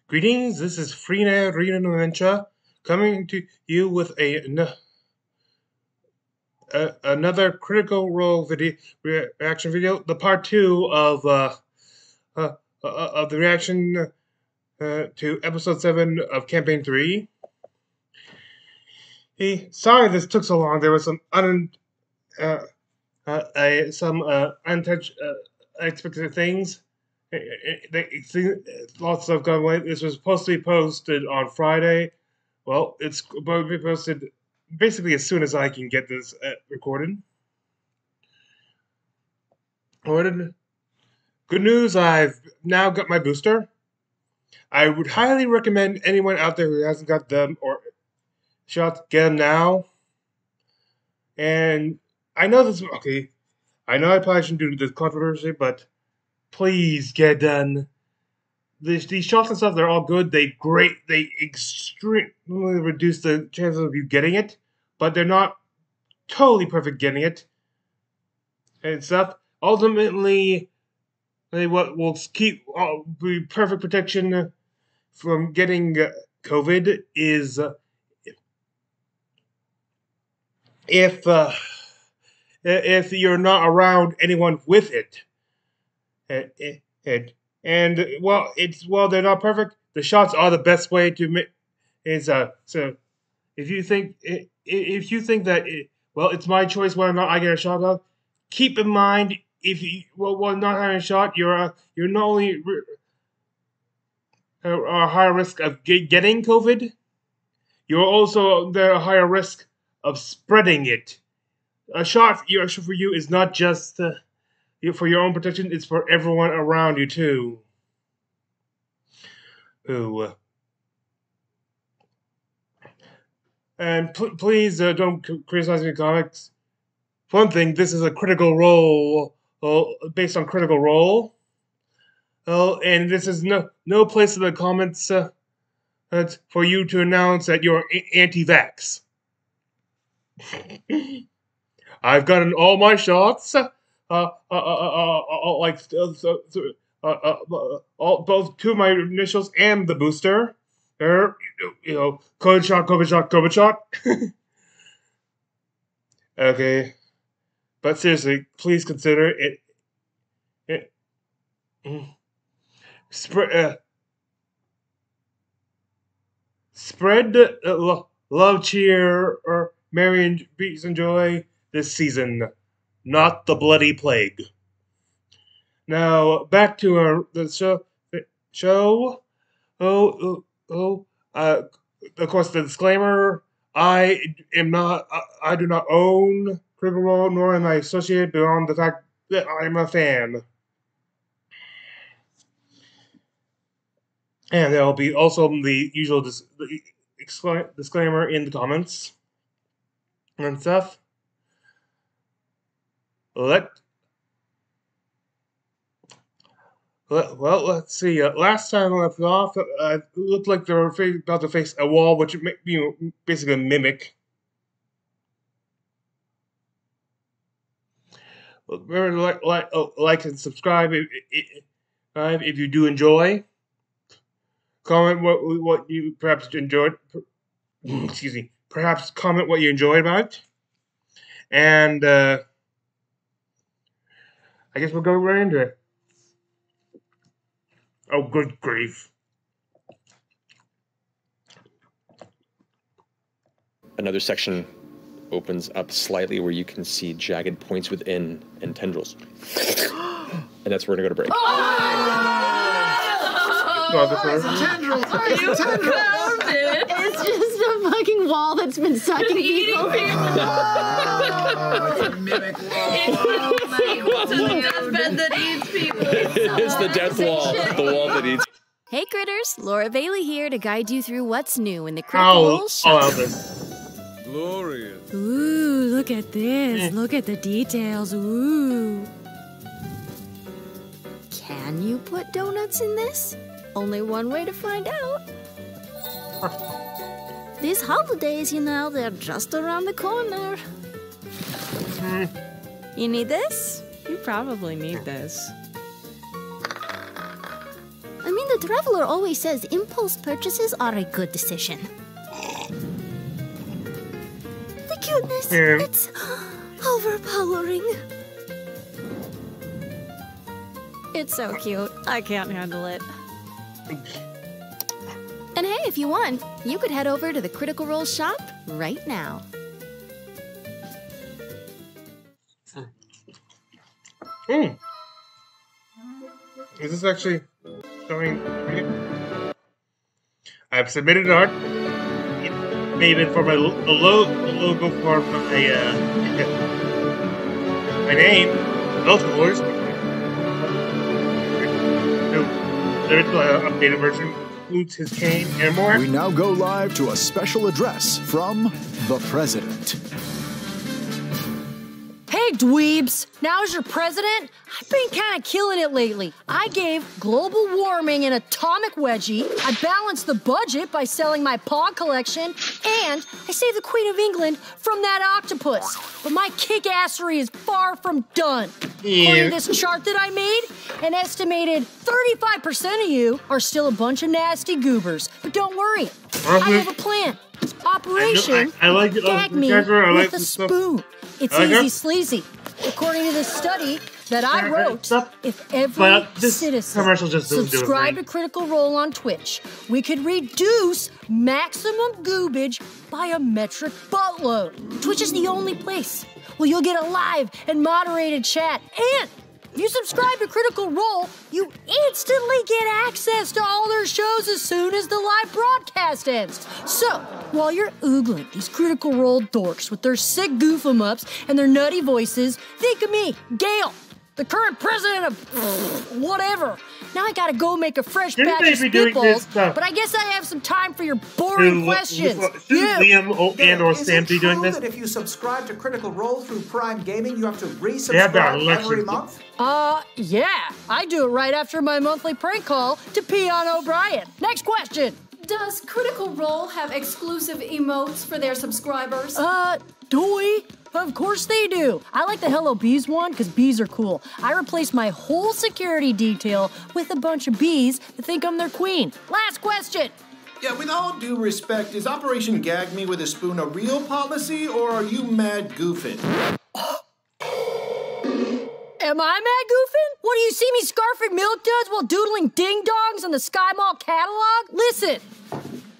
Greetings, this is Freenet Adventure coming to you with another Critical Role video reaction video, the part 2 of the reaction to episode 7 of campaign 3. Sorry this took so long. There was some unexpected things. Lots of stuff got away. This was supposed to be posted on Friday. Well, it's going to be posted basically as soon as I can get this recorded. Good news, I've now got my booster. I would highly recommend anyone out there who hasn't got them or shots, get them now. And I know this, okay, I know I probably shouldn't do this controversy, but please get done. These shots and stuff, they're all good. They extremely reduce the chances of you getting it, but they're not totally perfect getting it and stuff. Ultimately, what will keep be perfect protection from getting COVID is if you're not around anyone with it. And while they're not perfect, the shots are the best way to make. So if you think that it's my choice whether or not I get a shot of, keep in mind if you while not having a shot, you're not only a higher risk of getting COVID, you're also at a higher risk of spreading it. A shot for you is not just for your own protection, it's for everyone around you too. And please don't criticize me, comics. One thing, this is a Critical Role, based on Critical Role. And this is no place in the comments for you to announce that you're anti-vax. I've gotten all my shots. Both two of my initials and the booster. COVID shot. Okay, but seriously, please consider it. Spread love, cheer, or merry and peace and joy this season. Not the bloody plague. Now back to the show. Of course, the disclaimer: I do not own Critical Role, nor am I associated beyond the fact that I'm a fan. And there will be also the usual disclaimer in the comments and stuff. Let's see. Last time I left off, it looked like they were about to face a wall, which basically a mimic. Remember, like and subscribe if you do enjoy. Comment what you perhaps enjoyed. Excuse me. Perhaps comment what you enjoyed about it. And I guess we'll go right into it. Oh, good grief. Another section opens up slightly where you can see jagged points within and tendrils. And that's where we're going to go to break. Tendrils! It's just a fucking wall that's been sucking people. It's a mimic wall. It's a deathbed that eats people. It's the death wall. The wall that eats. Hey critters, Laura Bailey here to guide you through what's new in the Critical Role shop. Glorious. Ooh, look at this. Look at the details. Ooh. Can you put donuts in this? Only one way to find out. These holidays, they're just around the corner. You need this? You probably need this. I mean, the Traveler always says impulse purchases are a good decision. The cuteness, it's overpowering. It's so cute. I can't handle it. And hey, if you want, you could head over to the Critical Role shop right now. Is this actually showing? I've submitted art. Maybe for my logo for my my name. Those colors. The updated version includes his cane and more. We now go live to a special address from the President. Hey, dweebs! Now as your president, I've been kind of killing it lately. I gave global warming an atomic wedgie, I balanced the budget by selling my Pog collection, and I saved the Queen of England from that octopus. But my kick-assery is far from done. According to this chart that I made, an estimated 35% of you are still a bunch of nasty goobers. But don't worry, I have a plan. Operation Gag Me with a Spoon. It's easy sleazy. According to this study that I wrote, if every citizen subscribed to Critical Role on Twitch, we could reduce maximum goobage by a metric buttload. Twitch is the only place where you'll get a live and moderated chat, and if you subscribe to Critical Role, you instantly get access to all their shows as soon as the live broadcast ends. So, while you're oogling these Critical Role dorks with their sick goof-em-ups and their nutty voices, think of me, Gail, the current president of whatever. Now I gotta go make a fresh batch of spitballs, but I guess I have some time for your boring questions. Liam and or Sam be doing this? That if you subscribe to Critical Role through Prime Gaming, you have to resubscribe every month? Yeah. I do it right after my monthly prank call to P on O'Brien. Next question. Does Critical Role have exclusive emotes for their subscribers? Doy? Of course they do. I like the Hello Bees one because bees are cool. I replaced my whole security detail with a bunch of bees that think I'm their queen. Last question. Yeah, with all due respect, is Operation Gag Me with a Spoon a real policy, or are you mad goofing? Am I mad goofing? What, do you see me scarfing milk duds while doodling ding-dongs on the Sky Mall catalog? Listen,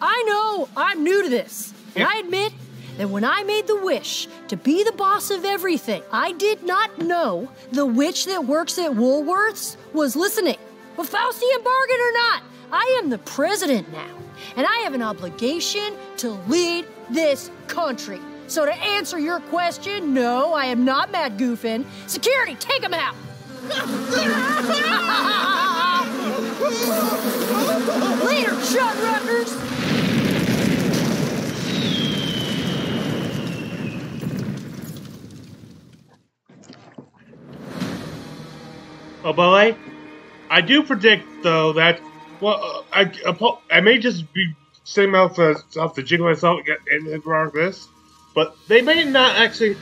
I know I'm new to this, and I admit that when I made the wish to be the boss of everything, I did not know the witch that works at Woolworths was listening. But Faustian bargain or not, I am the president now, and I have an obligation to lead this country. So to answer your question, no, I am not mad goofing. Security, take him out! Later, Chudruckers! Oh, boy. I do predict, though, that, well, I may just be saying off the jingle myself and wrong this, but they may not actually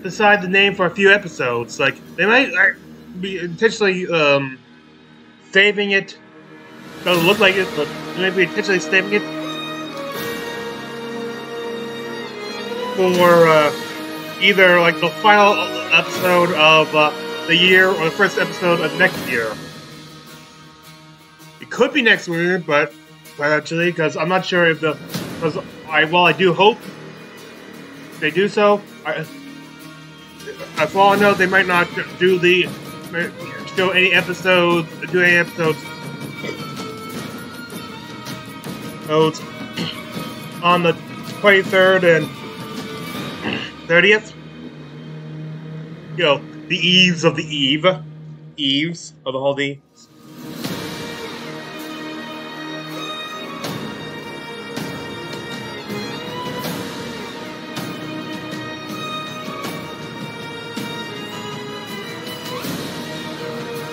decide the name for a few episodes. Like, they might be intentionally saving it. Doesn't look like it, but they may be intentionally saving it for either like the final episode of the year or the first episode of next year. It could be next year, but actually, because I'm not sure if while I do hope they do so, as all I know, they might not do any episodes on the 23rd and 30th. You know, the eves of the holiday.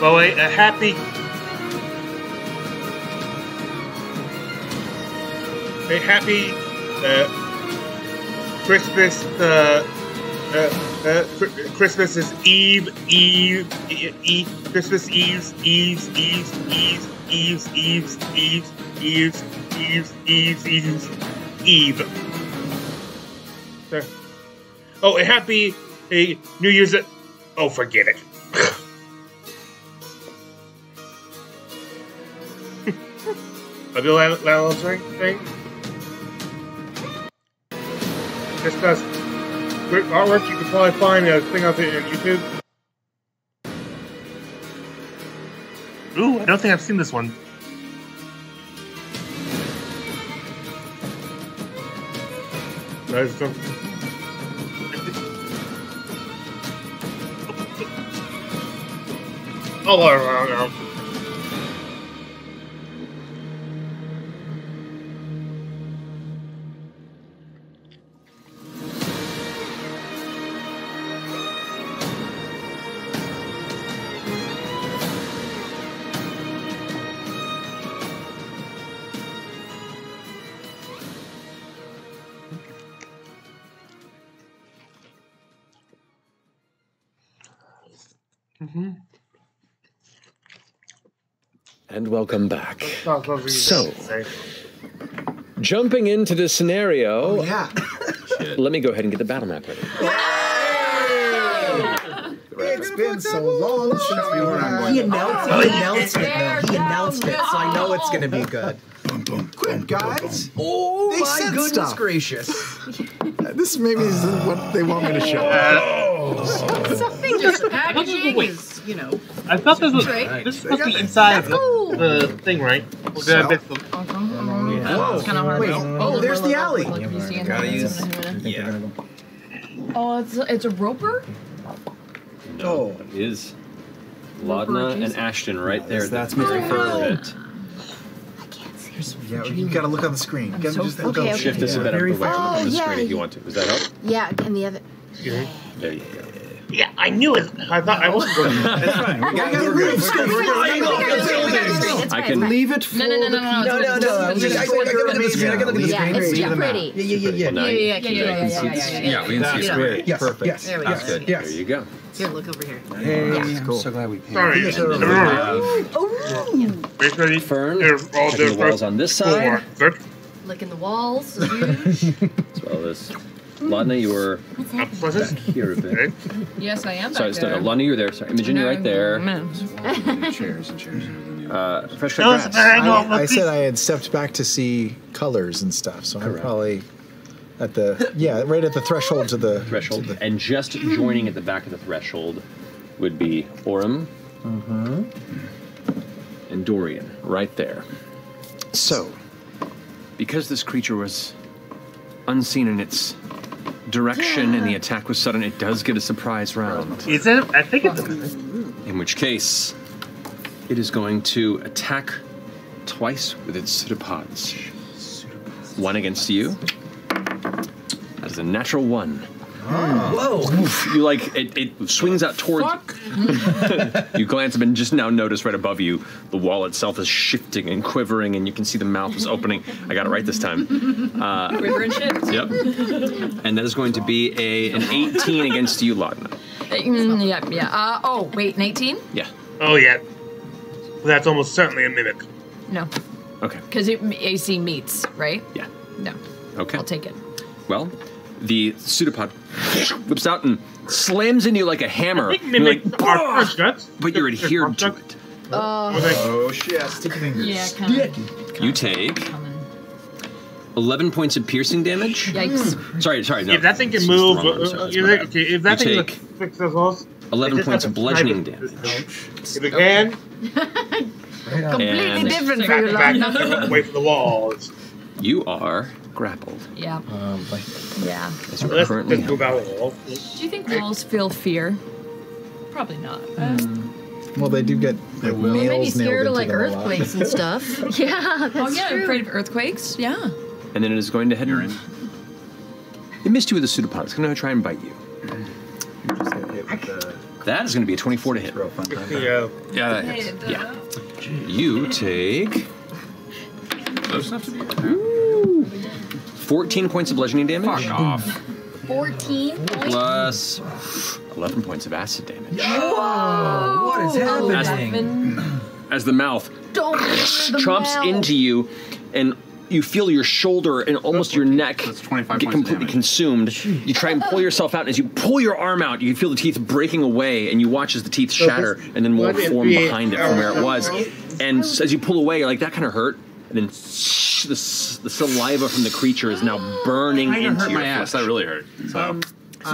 Well, a happy Christmas Christmas is Eve. Christmas Eves. There. Oh, a happy New Year's. Oh, forget it. A Bill Allen thing. Just does great artwork. You can probably find a thing out there on YouTube. Ooh, I don't think I've seen this one. There's some. Oh, around. And welcome back. So, jumping into the scenario, let me go ahead and get the battle map ready. It's been so long since we were on. He announced it, so I know it's going to be good. Quick, guys! Oh, They my said goodness stuff. gracious. This maybe is what they want me to show. Something just packaging is, you know. I thought this was Right. this is supposed to be inside the thing, right? Or did I miss them? It's kind of hard. Wait, oh, there's the alley. Gotta use. Oh, it's a roper? No, it is Laudna and Ashton right there. That's the very front of it. Yeah, you gotta look on the screen. You gotta just look okay, on Shift this a bit up Very away fast. from the Oh, screen yeah. if you want to. Does that help? Yeah, and the other. There you go. Yeah, I knew it. I thought I wasn't going to. That's fine. We're good. I can Leave it for No. I gotta look at the screen. I gotta look at the Yeah, screen. it's Read the map. pretty. Yeah. Now Yeah, you can see this. yeah. We can see it. Great. Yes, Perfect. yes, There we That's go. good. Yes. There you go. Here, look over here. Hey, Cool. so glad we paid. Sorry. Ready? Fern, They're all checking the walls on this side, Licking the walls. as well as Laudna, you were back here a bit. Yes, I am. Sorry, back there. Laudna, you're there. Sorry, Imogen, you're right there. Chairs and chairs. Fresh cut grass. I said I had stepped back to see colors and stuff, so I'm probably at the right at the threshold to the Threshold. And just joining at the back of the threshold would be Orem and Dorian, right there. So, Because this creature was unseen in its direction and the attack was sudden, it does get a surprise round. Is it? I think it's. In which case, it is going to attack twice with its pseudopods. One against you. That is a natural 1. Whoa! You it swings out towards you glance up and just now notice right above you the wall itself is shifting and quivering and you can see the mouth is opening. I got it right this time. Quiver and shift. Yep. And that is going to be an 18 against you, Laudna. Yeah. Oh, wait, an 18? Yeah. Oh yeah. That's almost certainly a mimic. No, Okay. because AC meets, right? Yeah. No, Okay. I'll take it. Well, the pseudopod whips out and slams into you like a hammer. I think You're mimics like, are "Bah!" constructs. But you're adhered to it. oh shit, sticky fingers. Yeah, kind of. You take 11 points of piercing damage. Yikes. Sorry, no. If that thing can This is the move, wrong one, sorry, if that's my bad. that thing You can take fix those walls, 11 it just points has of to bludgeoning snipe it. damage. If it can, Completely And different for your back life. away from the walls. you are grappled. Yeah. Yeah. As you are Let's currently move out of the wall. Do you think walls feel fear? Probably not. Well, they do get like, Maybe nails scared nailed of into like them a lot. earthquakes and stuff. Yeah, that's Oh, yeah, true. afraid of earthquakes? Yeah. And then it is going to head in. It missed you with the pseudopod. It's going to try and bite you. That is going to be a 24 to hit. Yeah. Yeah, that hits. Yeah. You take 14 points of bludgeoning damage. Fuck off. 14 points. Plus 11 points of acid damage. Whoa! What is happening? As the mouth chomps into you, and you feel your shoulder and almost your neck get completely consumed. You try and pull yourself out, and as you pull your arm out, you feel the teeth breaking away, and you watch as the teeth shatter, and then more form behind it from where it was. And as you pull away, you're like, that kind of hurt. And then the saliva from the creature is now burning into your flesh. That really hurt. So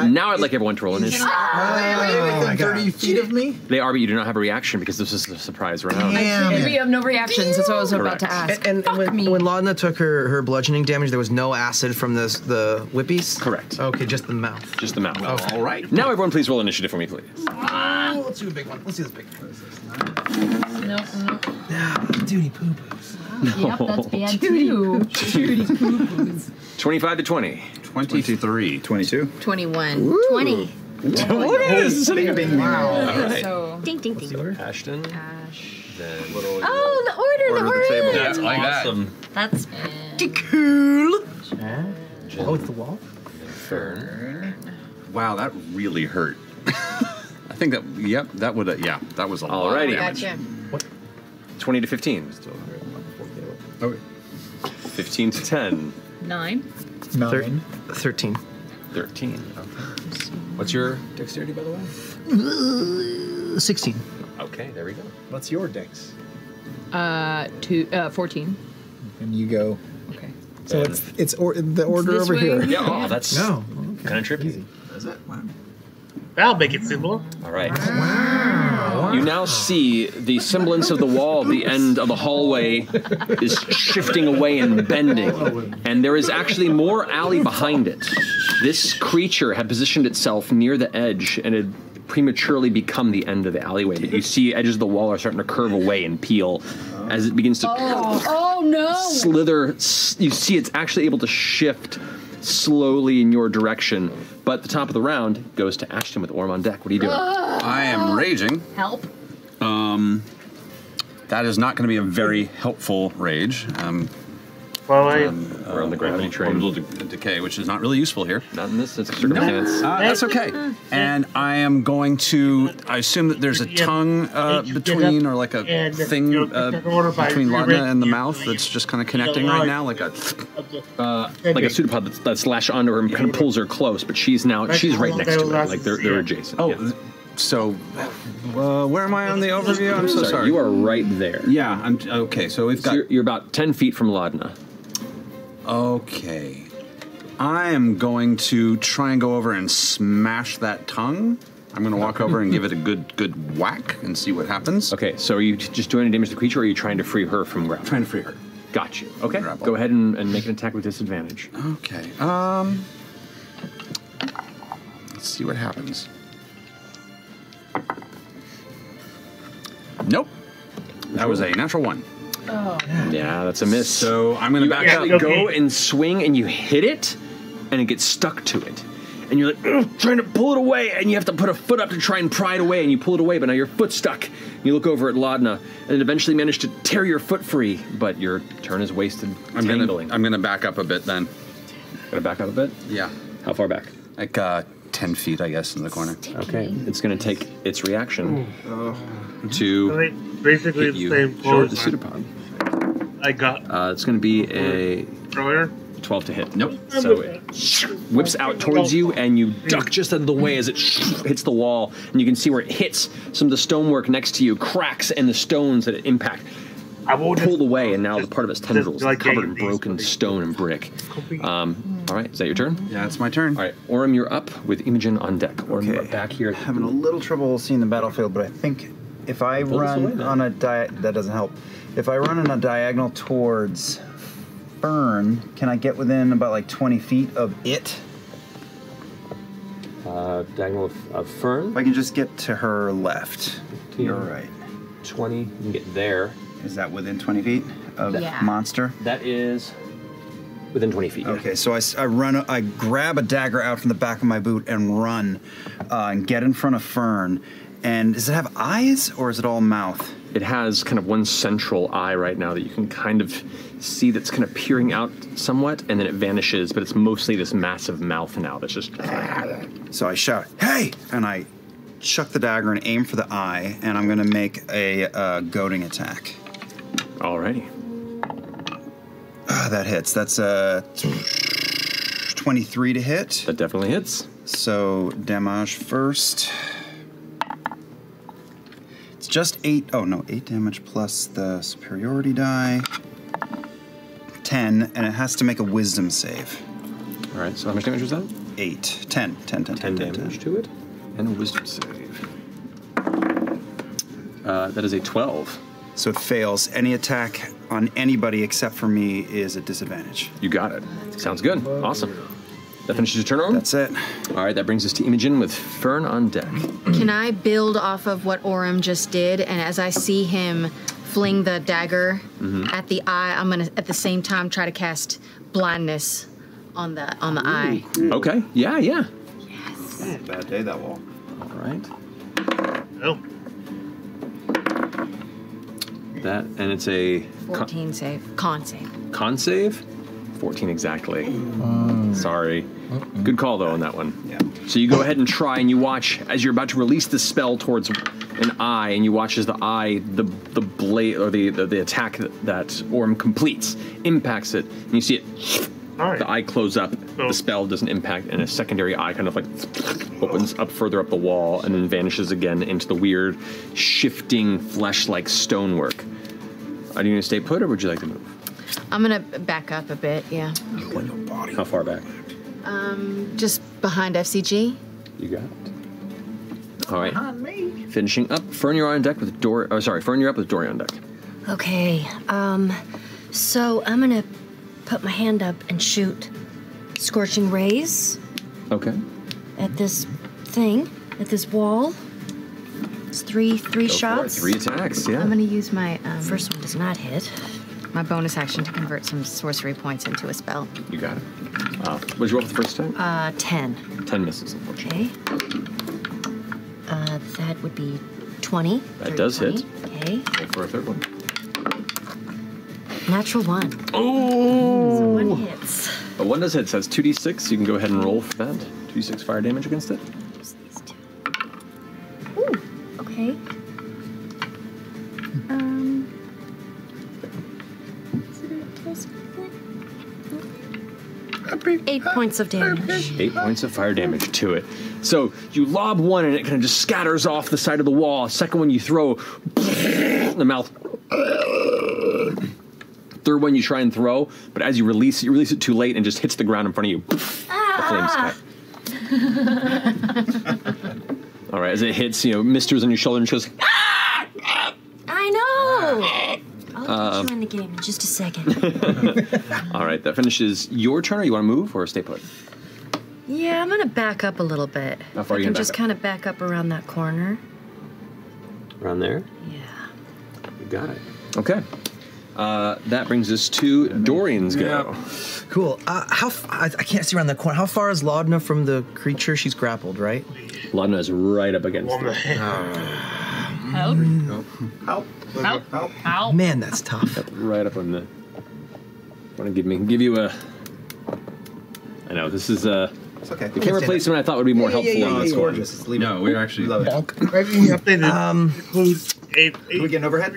now I'd like everyone to roll initiative. Within 30 feet of me? They are, but you do not have a reaction because this is a surprise round. And we have no reactions. That's what I was about to ask. And when Laudna took her bludgeoning damage, there was no acid from the whippies? Correct. Okay, just the mouth. Just the mouth. Okay. All right. Now everyone please roll initiative for me, please. Let's do a big one. Let's do this big one. No. Duty poo-poos. Yep, that's bad too. 25 to 20. 23. 22. 21. 20. Look at this. Wow. All right. So, Ding, ding, ding. Ashton. Then Oh, the order that we're in. That's like awesome. That's Cool. Oh, it's the wall? Fern. Wow, that really hurt. I think that, yep, that would, yeah, that was a lot. Alrighty. gotcha. 20 to 15. Okay. 15 to 10. 9. 9. 13. 13. Okay. What's your dexterity, by the way? 16. Okay, there we go. What's your dex? 14. And you go. Okay. So it's the order This over way? here. Yeah, oh, that's kind of trippy. Is it? Wow. That'll make it simple. All right. You now see the semblance of the wall at the end of the hallway is shifting away and bending. And there is actually more alley behind it. This creature had positioned itself near the edge and had prematurely become the end of the alleyway. But you see edges of the wall are starting to curve away and peel as it begins to Oh no! slither. You see it's actually able to shift slowly in your direction. But the top of the round goes to Ashton with Orm on deck. What are you doing? I am raging. Help. That is not going to be a very helpful rage. We're on the gravity train. Orbital decay, which is not really useful here. Not in this circumstance. That's okay. And I am going to. I assume that there's a tongue between, or like a thing between Laudna and the mouth that's just kind of connecting right now, like a pseudopod that's lashed onto her and kind of pulls her close, but she's right next to it. Like they're adjacent. Oh, yes. So where am I on the overview? I'm so sorry. You are right there. Yeah. I'm okay. So we've got. So you're about 10 feet from Laudna. Okay. I am going to try and go over and smash that tongue. I'm going to walk over and give it a good whack and see what happens. Okay, so are you just doing any damage to the creature, or are you trying to free her from grapple? Trying to free her. Got you. Okay, Grapple. go ahead and make an attack with disadvantage. Okay. Let's see what happens. Nope. That was a natural 1. Oh. Yeah, that's a miss. So I'm going to back up. You go and swing, and you hit it, and it gets stuck to it. And you're like, ugh, trying to pull it away, and you have to put a foot up to try and pry it away, and you pull it away, but now your foot's stuck. You look over at Laudna, and eventually manage to tear your foot free, but your turn is wasted tangling. I'm gonna back up a bit then. Gonna back up a bit? Yeah. How far back? Like 10 feet, I guess, in the corner. Okay. It's gonna take its reaction to basically hit the you same short the close pseudopod. I got. It's gonna be a earlier. 12 to hit. Nope. So it whips out towards you, and you duck just out of the way as it hits the wall, and you can see where it hits some of the stonework next to you, cracks, and the stones that it impact pulled away, and now the part of its tendrils is covered in broken stone and brick. All right, is that your turn? Yeah, it's my turn. All right, Orem, you're up with Imogen on deck. Orem, you're back here. Having a little trouble seeing the battlefield, but I think if I run on a that doesn't help. If I run on a diagonal towards Fern, can I get within about like 20 feet of it? Diagonal of Fern? If I can just get to her left. 15, You're right. 20, you can get there. Is that within 20 feet of Yeah. monster? That is within 20 feet. Okay, so I run, I grab a dagger out from the back of my boot and run and get in front of Fern. And does it have eyes or is it all mouth? it has kind of one central eye right now that you can kind of see that's kind of peering out somewhat, and then it vanishes, but it's mostly this massive mouth now that's just... So I shout, "Hey!" And I chuck the dagger and aim for the eye, and I'm going to make a goading attack. Alrighty. That hits. That's 23 to hit. That definitely hits. So damage first. It's just 8. Oh, no, 8 damage plus the superiority die. 10, and it has to make a wisdom save. All right, so how much damage was that? 8. 10 damage to it, and a wisdom save. That is a 12. So it fails. Any attack on anybody except for me is at disadvantage. You got it. Sounds good. Awesome. That finishes your turn on? That's it. All right, that brings us to Imogen with Fern on deck. Can I build off of what Orem just did? And as I see him fling the dagger at the eye, I'm going to, at the same time, try to cast blindness on the eye. Okay. Yeah. Yes. Bad day, that wall. All right. Oh. That, and it's a... 14 save. Con save. Con save? 14 exactly. Sorry. Good call, though, on that one. Yeah. So you go ahead and try, and you watch as you're about to release the spell towards an eye, and you watch as the eye, the blade, or the attack that Orem completes, impacts it, and you see it, the eye close up, the spell doesn't impact, and a secondary eye kind of like opens up further up the wall, and then vanishes again into the weird, shifting, flesh-like stonework. Are you going to stay put, or would you like to move? I'm going to back up a bit, yeah. How far back? Just behind F.C.G. You got it. All right. Finishing up. Fern, you're on deck with Dory. Oh, sorry. Fern, you're up with Dory on deck. Okay, so I'm gonna put my hand up and shoot Scorching Rays Okay. at this thing, at this wall. It's three shots. 3 attacks, yeah. I'm going to use my... First one does not hit. My bonus action to convert some sorcery points into a spell. You got it. What did you roll for the first time? 10. 10 misses, unfortunately. Okay. That would be 20. That does 20. hit. Okay. Roll for a third one. Natural 1. Oh! So 1 hits. A 1 does hit, so that's 2d6. So you can go ahead and roll for that. 2d6 fire damage against it. Just these 2. Ooh, okay. 8 points of damage. 8 points of fire damage to it. So you lob one and it kind of just scatters off the side of the wall. Second one you throw, in the mouth. Third one you try and throw, but as you release it too late and just hits the ground in front of you. The flames cut. All right, as it hits, misters on your shoulder and she goes, I know! I'll get you in the game in just a second. all right, that finishes your turn. Or you want to move or stay put? Yeah, I'm gonna back up a little bit. How far are you I can gonna just back up? kind of back up around that corner. Around there? Yeah. You got it. Okay. That brings us to Dorian's go. Cool. I can't see around the corner. How far is Laudna from the creature? She's grappled, right? Laudna is right up against it. Help. Help. Help. Help. Man, that's tough. Yep, right up on the... Want to give you a... I know, this is a... It's okay. The camera placement I thought would be more helpful on this one. No, we're actually... Love it. Can we get an overhead?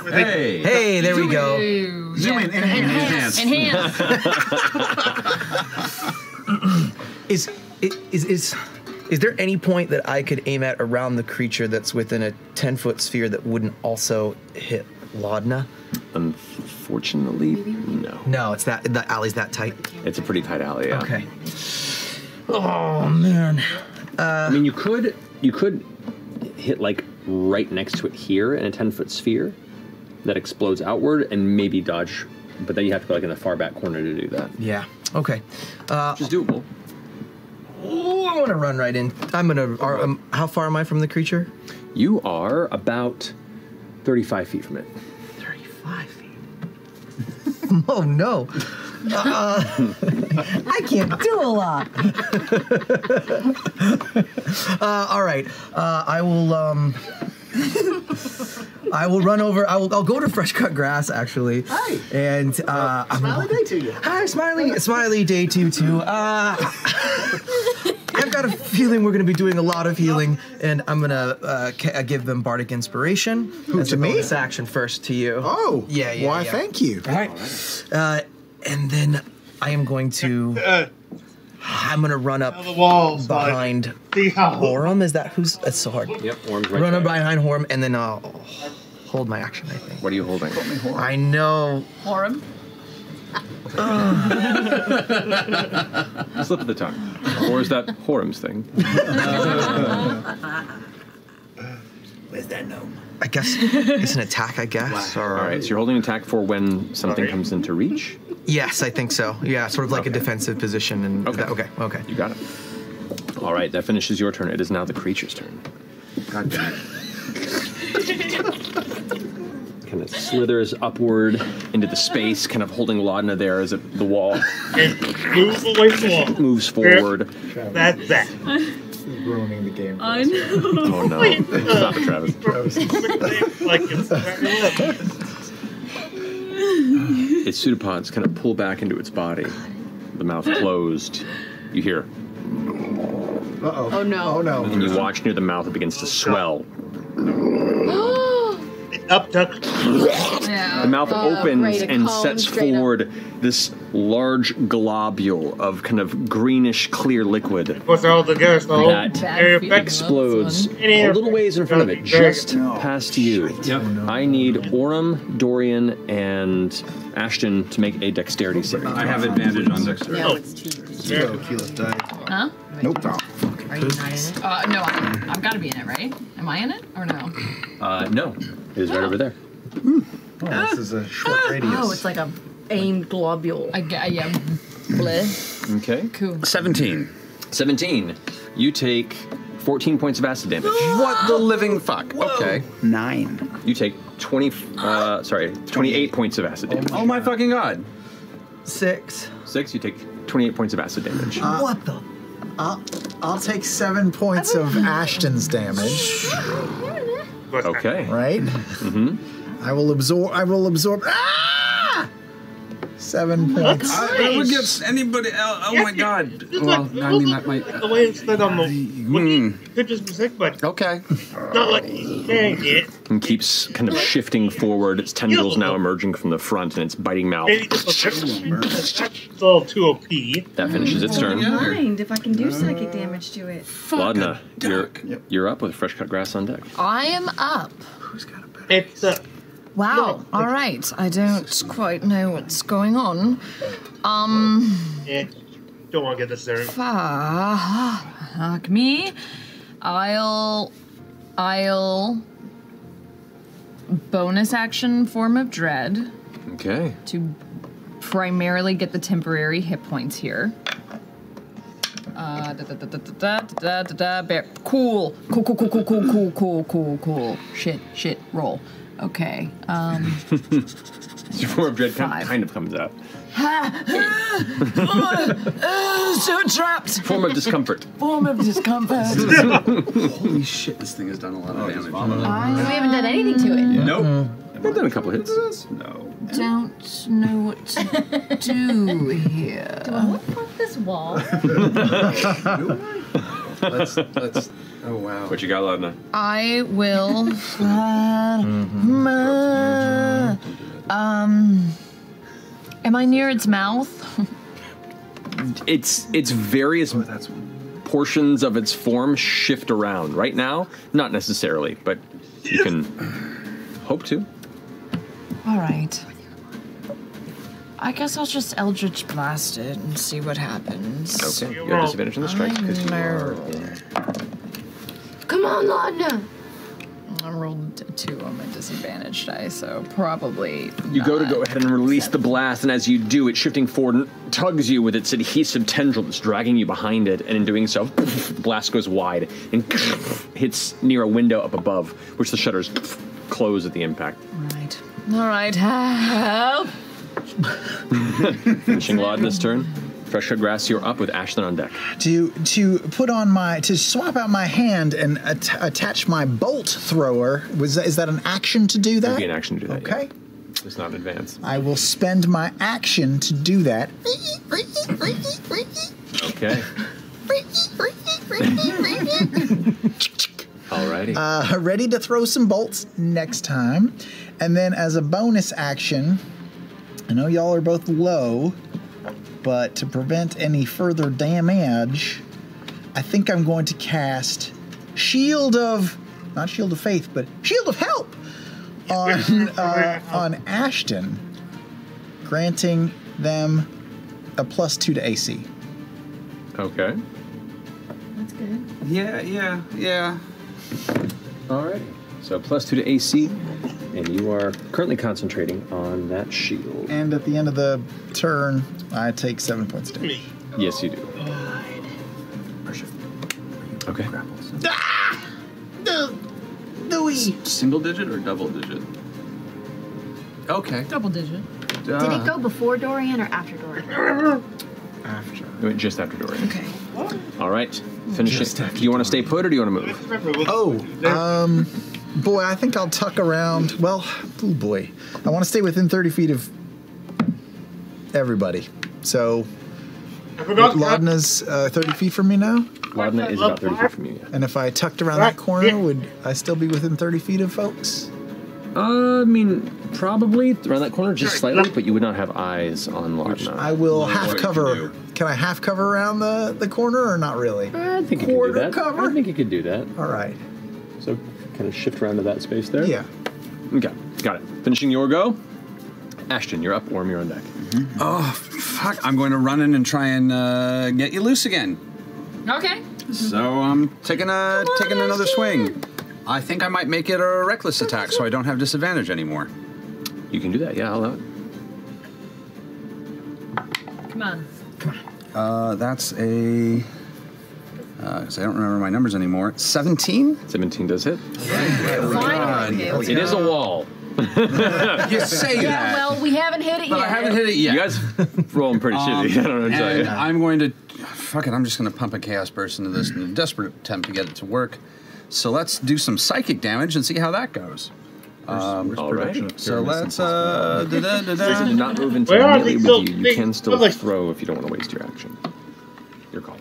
Hey! Hey, there we go. Zoom in. Enhance. Is there any point that I could aim at around the creature that's within a 10-foot sphere that wouldn't also hit Laudna? Unfortunately, no. No, it's that the alley's that tight. It's a pretty tight alley, yeah. Okay. Oh man. I mean, you could hit like right next to it here in a 10-foot sphere that explodes outward and maybe dodge, but then you have to go like in the far back corner to do that. Yeah. Okay. Which is doable. Oh, I'm gonna run right in. I'm gonna. How far am I from the creature? You are about 35 feet from it. 35 feet. Oh no. I can't do a lot. All right. I will. I will run over. I'll go to fresh cut grass actually. Hi. And Smiley day to you. Hi, Smiley day to you too. I've got a feeling we're going to be doing a lot of healing, and I'm going to give them bardic inspiration. Who, as to a me? bonus action first to you. Oh. Yeah. Why? Thank you. All right. And then I am going to. I'm gonna run up the walls behind Orem. Is that who's? It's so hard. Yep, Orem's right Run up there. behind Orem, and then I'll hold my action. I think. What are you holding? I know. Orem. Slip of the tongue. Or is that Horem's thing? Where's that gnome? I guess it's an attack. I guess. All right, so you're holding an attack for when something comes into reach? Yes, I think so. Yeah, sort of like a defensive position. And okay. You got it. All right, that finishes your turn. It is now the creature's turn. God damn it. Kind of slithers upward into the space, kind of holding Laudna there as the wall. And move away from the wall. Moves forward. That's that. Ruining the game. I know. Oh no. Stop it, Travis. Like it's Its pseudopods kind of pull back into its body. The mouth closed. You hear. Uh-oh. Oh no. Oh no. And you watch near the mouth, it begins to swell. Abduct. Yeah. The mouth opens ready to and cone sets straight up. forward this large globule of kind of greenish clear liquid What's all together? So that explodes a little ways in front of it, just past you. Yep. I need Orem, Dorian, and Ashton to make a dexterity saving. I have advantage on dexterity. No, it's too. Huh? Nope. Are you not in it? No, I've got to be in it, right? Am I in it or no? No, it is right over there. Oh, this is a short radius. Oh, it's like a aimed globule. Yeah. Bleh. Okay. Cool. 17. 17. You take 14 points of acid damage. What the living fuck? Okay. 9. You take 28 points of acid damage. Oh my fucking god. 6. 6, you take 28 points of acid damage. What the? I'll take 7 points of Ashton's damage. Okay. Right? Mm-hmm. I will absorb. Ah! 7 points. I would get anybody else. Oh my god. Well, I mean, that might. The way it's slid on the. You could just be sick, but. Okay. Not like he's saying it. And keeps kind of shifting forward. Its tendrils now emerging from the front and its biting mouth. Maybe just a little too OP. That finishes its turn. Mind if I can do psychic damage to it. Laudna, you're up with fresh cut grass on deck. I am up. It's Wow. All right. I don't quite know what's going on. Don't want to get this there. Fuck me. I'll bonus action Form of Dread Okay. to primarily get the temporary hit points here. Cool. Shit. Roll. Okay. Your form of dread kind of comes out. So trapped. Form of discomfort. Holy shit, this thing has done a lot of damage. We haven't done anything to it. Nope. I've done a couple hits. No. Don't know what to do here. Do I look like this wall? Let's. Oh wow. What you got, Laudna? I will. Am I near its mouth? It's various portions of its form shift around. Right now, not necessarily, but you can hope to. All right. I guess I'll just Eldritch Blast it and see what happens. Okay, you have disadvantage on the strike because you are. Come on, Laudna. I rolled 2 on my disadvantage die, so probably. You go ahead and release the blast, and as you do, it's shifting forward and tugs you with its adhesive tendril that's dragging you behind it, and in doing so, the blast goes wide and hits near a window up above, which the shutters close at the impact. All right, help! Finishing Laudna's turn. Fresh cut grass, you're up with Ashton on deck. To put on to swap out my hand and attach my bolt thrower. Is that an action to do that? It would be an action to do that. Okay. Yeah. It's not advanced. I will spend my action to do that. Okay. Alrighty. Ready to throw some bolts next time. And then as a bonus action, I know y'all are both low, but to prevent any further damage, I think I'm going to cast not Shield of Faith, but Shield of Help on Ashton, granting them a +2 to AC. Okay. That's good. Yeah. Alright. So +2 to AC, and you are currently concentrating on that shield. And at the end of the turn, I take 7 points of damage. Yes, you do. Okay. Single digit or double digit? Okay. Double digit. Did it go before Dorian or after Dorian? After. It went just after Dorian. Okay. All right. Finish it. Do you want to stay put or do you want to move? Boy, I think I'll tuck around. Well, oh boy. I want to stay within 30 feet of everybody. So, Laudna's 30 feet from me now? Laudna is about 30 feet from you, yeah. And if I tucked around that corner, would I still be within 30 feet of folks? I mean, probably around that corner, just slightly, but you would not have eyes on Laudna. I will half cover. Can I half cover around the corner or not really? I think you can do that. Cover? I think you could do that. All right. So kind of shift around to that space there? Yeah. Okay, got it. Finishing your go. Ashton, you're up. Orm, you're on deck. Mm-hmm. Oh, fuck. I'm going to run in and try and get you loose again. Okay. So I'm taking another swing. I think I might make it a reckless attack so I don't have disadvantage anymore. You can do that, yeah, I'll allow it. Come on. That's a... because I don't remember my numbers anymore. 17? 17 does hit. Finally. It is a wall. You say that. Well, we haven't hit it yet. But I haven't hit it yet. You guys rolling pretty shitty. I don't know what to tell you. I'm going to... Fuck it, I'm just going to pump a Chaos Burst into this in a desperate attempt to get it to work. So let's do some psychic damage and see how that goes. All right. So let's... So you do not move into immediately with you. You can still throw if you don't want to waste your action. Your call.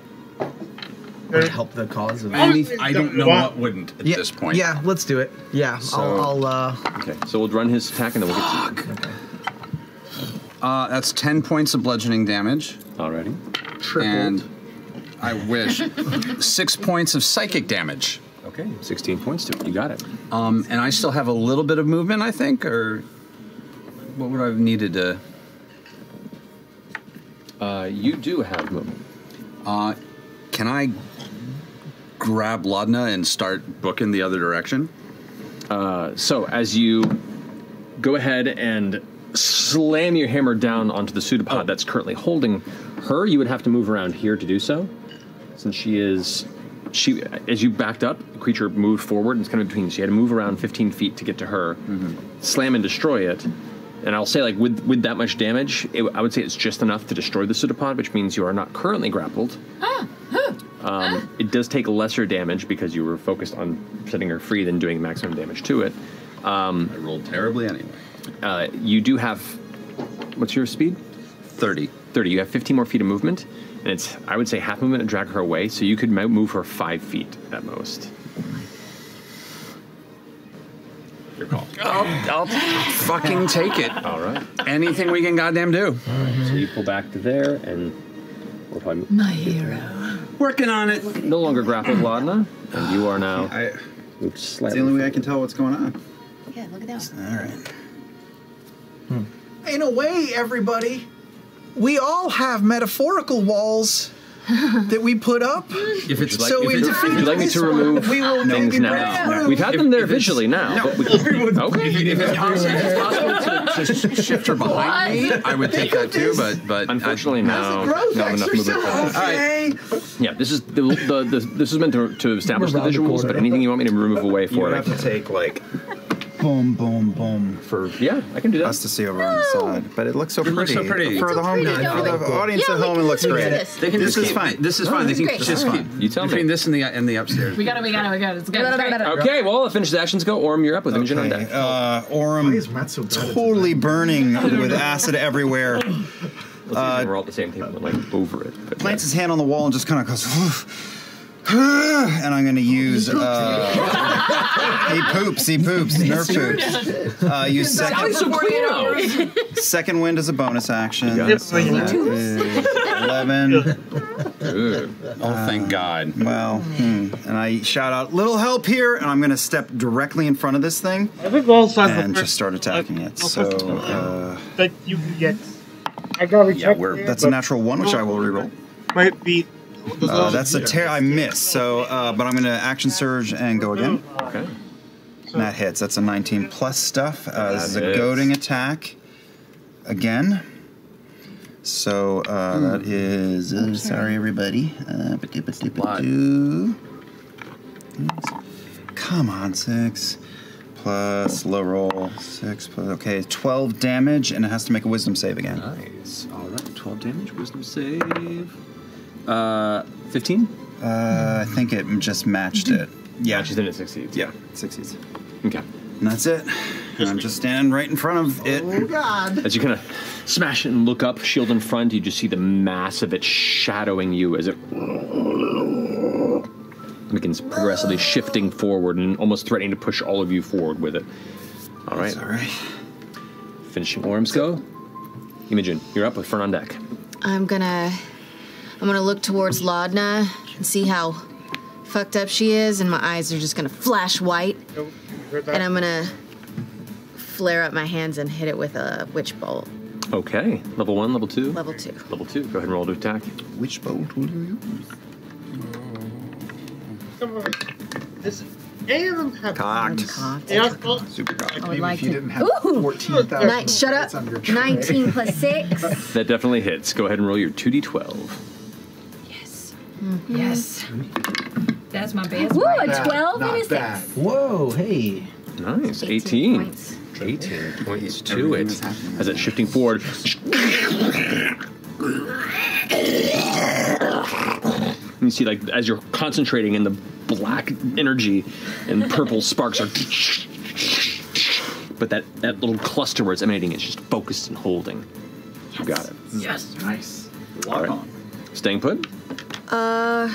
Would it help the cause of... I don't know what wouldn't at this point. Yeah, let's do it. Yeah, So- I'll Okay, so we'll run his attack and then we'll get to you. Okay. That's 10 points of bludgeoning damage. Alrighty. Tripled. And I wish 6 points of psychic damage. Okay, 16 points to it. You got it. And I still have a little bit of movement, I think, or what would I have needed to? You do have movement. Can I grab Laudna and start booking the other direction? So as you go ahead and slam your hammer down onto the pseudopod that's currently holding her, you would have to move around here to do so. Since as you backed up, the creature moved forward and it's kind of between. So you had to move around 15 feet to get to her, slam and destroy it. And I'll say, like, with that much damage, I would say it's just enough to destroy the pseudopod, which means you are not currently grappled. It does take lesser damage because you were focused on setting her free than doing maximum damage to it. I rolled terribly anyway. You do have, what's your speed? 30. 30. You have 15 more feet of movement, and it's, I would say, half movement to drag her away, so you could move her 5 feet at most. Your call. I'll fucking take it. All right. Anything we can goddamn do. All right, so you pull back to there, and we'll probably... My hero. Working on it. No longer grappled, Laudna, and you are now... moved It's slightly the only way I forward. can tell what's going on. Yeah, look at that. All right. In a way, everybody, we all have metaphorical walls that we put up. If it's like, So if we it's, defeat Would you like me to remove we will things maybe now? break through. We've had them there visually now, but we okay. if it's possible to shift her behind me, I would take that too. But Unfortunately, no. Growth Not enough movement. exercise. Okay. Yeah, this is this is meant to establish the visuals, but anything you want me to remove away You for would it, I have to can. take like boom, boom, boom. Yeah, I can do that. Us to see over on the side, but it looks so pretty. so pretty. For the audience at home, it looks great. This is fine. This is fine. They can just keep. You tell between me. this and the upstairs. We got it. It's good. Okay, well, I'll finish the actions go. Orm, you're up with Imogen on deck. Orm totally burning with acid everywhere. We're all at the same table, like over it. Plants his hand on the wall and just kind of goes, and I'm going to use, he poops, nerf poops. Use second wind as a bonus action. So that is 11. Oh, thank God. Well, and I shout out, little help here, and I'm going to step directly in front of this thing and just start attacking it. So, that you can get. I gotta check. That's a natural 1, which I will reroll. Might be. That's a tear. I missed. So, but I'm going to action surge and go again. Okay. And that hits. That's a 19 plus stuff. This is a goading attack. Again. So that is. Sorry, everybody. Come on, 6 plus low roll 6 plus. Okay, 12 damage, and it has to make a wisdom save again. Nice. All right, 12 damage, wisdom save. 15? I think it just matched it. Yeah. Matches and it succeeds. Yeah, it succeeds. Okay. And that's it. And I'm just standing right in front of it. Oh, God. As you kind of smash it and look up, shield in front, you just see the mass of it shadowing you as it begins progressively shifting forward and almost threatening to push all of you forward with it. All right. That's all right. Finishing Orm's go. Imogen, you're up with Fern on deck. I'm gonna look towards Laudna and see how fucked up she is, and my eyes are just gonna flash white. And I'm gonna flare up my hands and hit it with a witch bolt. Okay. Level 1, level 2? Level 2. Level 2. Go ahead and roll to attack. Which bolt will you use? Does any of them have cocked? Super cocked. I would like if you to. didn't have Ooh! 14,000 Shut up. 19 plus 6. That definitely hits. Go ahead and roll your 2d12. Yes. Mm-hmm. Yes. That's my best. Woo, a Bad. 12 Not and a 6. bad. Whoa, hey. Nice. 18 18 points. 18 points to it. As it's shifting forward. You see, like, as you're concentrating in the black energy and purple sparks are. But that little cluster where it's emanating is just focused and holding. You got it. Yes. Nice. All right. Staying put? How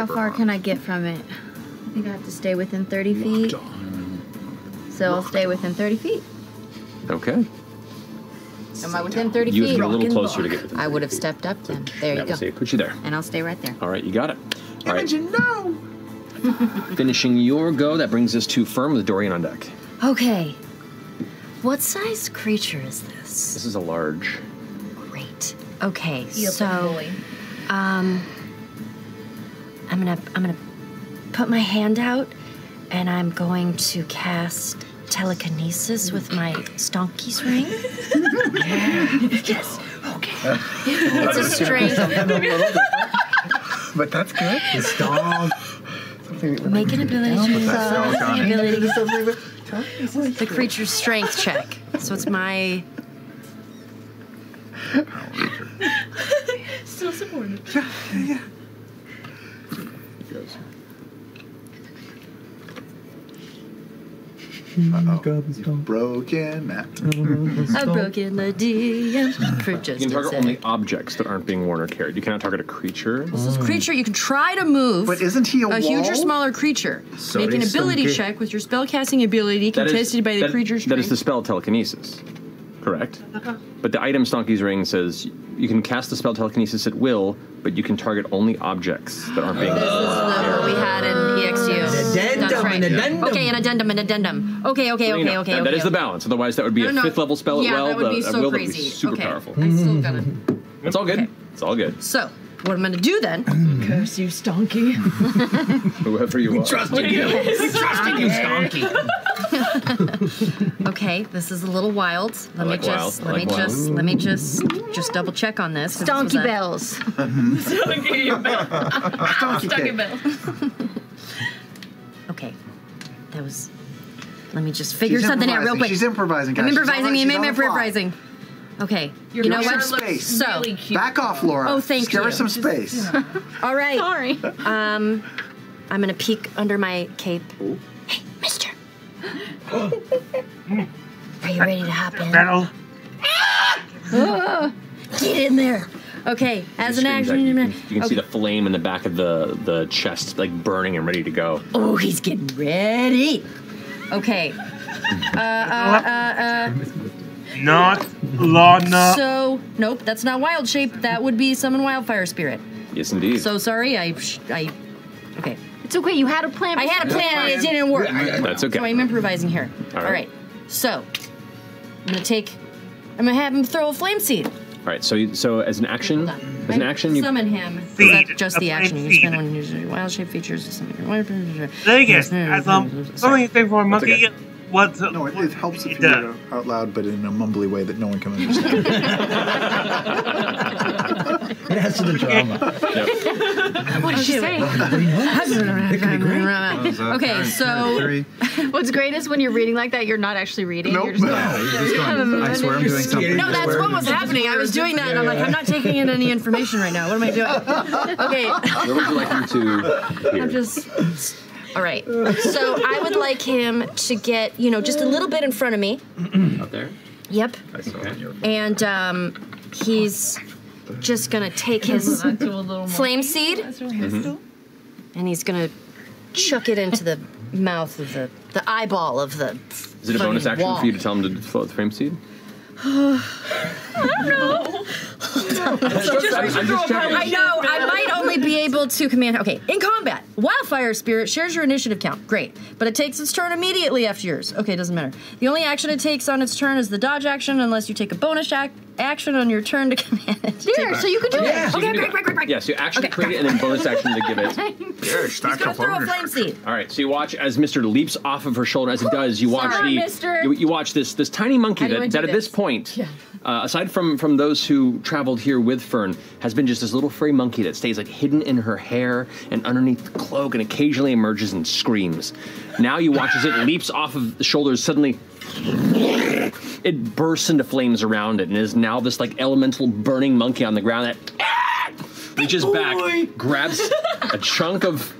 far can I get from it? I think I have to stay within 30 feet. So I'll stay within 30 feet. Okay. Am I within 30 You feet? would be a little closer to get within. I would have stepped up then. There you That go. will say put you there. And I'll stay right there. All right, you got it. All right. No. Finishing your go, that brings us to Firm with Dorian on deck. Okay. What size creature is this? This is a large. Great. Okay, Feels so like a boy. I'm gonna put my hand out and I'm going to cast telekinesis with my stonky's ring. Yes. Okay. It's a strength. But that's good. It's dog. Make an ability the creature's strength check. So it's my. Still supported. Yeah. Broken that. I've broken the DM for just You can target a only sec. objects that aren't being worn or carried. You cannot target a creature. This is creature you can try to move. But isn't he a huge or wall? smaller creature? So Make an it's ability okay. check with your spellcasting ability That is- contested by the that- creature's That is strength. the spell telekinesis, correct? But the item Stonky's Ring says you can cast the spell telekinesis at will, but you can target only objects that aren't being. This is what we had in EXU. That's right. Okay, an addendum. Okay. That is the balance. Otherwise, that would be a No. 5th level spell Yeah, at will. that would be a so will that would be crazy. super Okay. powerful. I still gotta. It's all good. It's all good. So, what I'm gonna do then? Curse you, Stonky. Whoever you are. Trusting you. Trusting you, Stonky. Okay, this is a little wild. Let me just double check on this. Stonky bells. Stonky bell. Okay, that was Let me just figure something out real quick. She's improvising, guys. I'm improvising. She's on the fly. improvising. Okay. Your you know picture what? looks So really cute. Back off, Laura. Oh, thank Give you. her some space. All right. Sorry. I'm gonna peek under my cape. Hey, mister. Are you ready to hop in? Metal. Get in there. Okay, as an action. You can see the flame in the back of the chest, like burning and ready to go. Oh, he's getting ready. Okay. Not Lana. So, nope, that's not wild shape. That would be summon wildfire spirit. Yes, indeed. So sorry, okay. It's okay, you had a plan. I had a plan and it didn't work. That's okay. So I'm improvising here. All right. So, I'm gonna have him throw a flame seed. All right. So as an action, you summon him. Seed. That's just the A action. flame You can spend seed. when using wild shape features. Vegas, as something you say for a monkey. What's No, it helps if you do it out loud, but in a mumbly way that no one can understand. It adds to the drama. What did she say? Okay, so What's great is when you're reading like that, you're not actually reading. Nope. You're just going, You're just going, I swear I'm doing something. no, that's what was happening. I was doing that, and I'm like, I'm not taking in any information right now. What am I doing? Okay. Where would you like him to hear? I'm just. All right. So I would like him to get, just a little bit in front of me. Up there? Yep. Okay. And he's just gonna take his flame seed, and he's gonna chuck it into the mouth of the eyeball of the. Is it a bonus fucking action wall. for you to tell him to float the flame seed? No. I'm just checking. I know. I might only be able to command. Okay, in combat, wildfire spirit shares your initiative count. Great, but it takes its turn immediately after yours. Okay, doesn't matter. The only action it takes on its turn is the dodge action, unless you take a bonus action on your turn to command it. There, so you can do it. Okay, great. Yeah, so you actually create it and then bonus action to give it. He's gonna throw a flame seed. All right, so you watch as Mister leaps off of her shoulder. As it does, you watch Sorry, Mister. you watch this tiny monkey How do you that wanna at do this this? point, aside from those who traveled here with Fern, has been just this little furry monkey that stays like hidden in her hair and underneath the cloak, and occasionally emerges and screams. Now you watch as it leaps off of the shoulders. Suddenly, it bursts into flames around it, and is now this like elemental burning monkey on the ground that reaches back, grabs a chunk of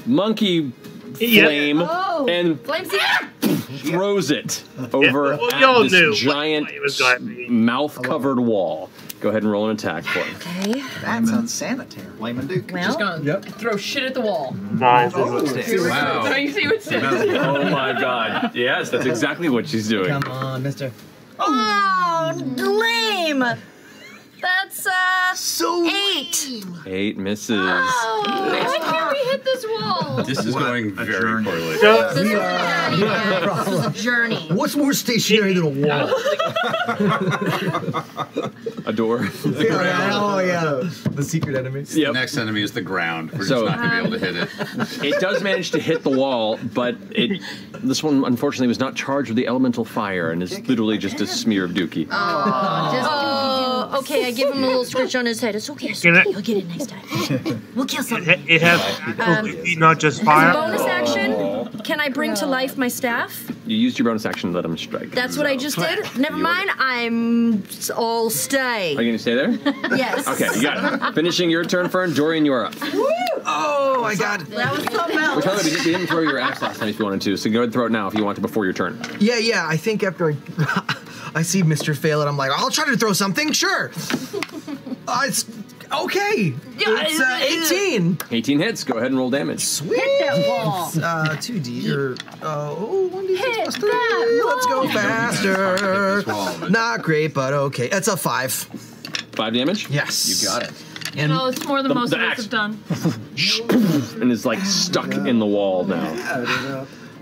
monkey flame, and Flame seed. throws it over well, y'all at knew this giant it was gonna be. mouth-covered wall. Go ahead and roll an attack for him. Okay. That's unsanitary. Layman Duke. Well, Just gonna throw shit at the wall. Nice. So you see what's Oh my god. Yes, that's exactly what she's doing. Come on, mister. oh, lame. That's So 8. 8 misses. Why can't we hit this wall? This is going very poorly. This is a journey. What's more stationary than a wall? A door. Oh yeah, the secret enemies. The next enemy is the ground. We're just not going to be able to hit it. It does manage to hit the wall, but this one unfortunately was not charged with the elemental fire and is literally just a smear of dookie. Oh, okay. I give him a little scratch on his head. It's okay. It's okay. You'll get it next time. We'll kill something. It has not just As a fire. bonus action, can I bring to life my staff? You used your bonus action to let him strike. That's what I just did. Never mind. I'll stay. Are you going to stay there? Yes. Okay, you got it. Finishing your turn, Fern. Dorian, you are up. Oh, I got it. That was something By else. the way, we didn't throw your axe last time if you wanted to, so go ahead and throw it now if you want to before your turn. Yeah. I think after I see Mr. fail it, I'm like, I'll try to throw something. Sure. It's okay. It's 18. 18 hits. Go ahead and roll damage. Sweet. Hit that wall. 2D or 1d6 Hit plus 3. that Let's go wall. faster. Not great, but okay. That's a 5. 5 damage? Yes. You got it. And No, it's more than most the of us axe. have done. And is like stuck in the wall now.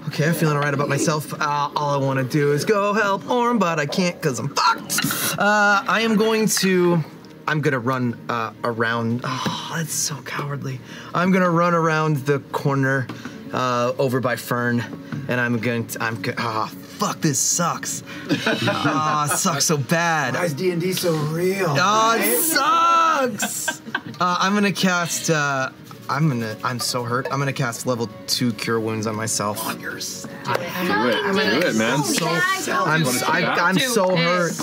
okay, I'm feeling alright about myself. All I want to do is go help Orm, but I can't because I'm fucked. I'm gonna run around. Oh, that's so cowardly. I'm gonna run around the corner over by Fern, and fuck, this sucks. Oh, it sucks so bad. Why is D&D so real? Oh, it sucks. I'm gonna cast I'm so hurt. I'm gonna cast level 2 Cure Wounds on myself. On yourself. Do it, man. I'm so hurt.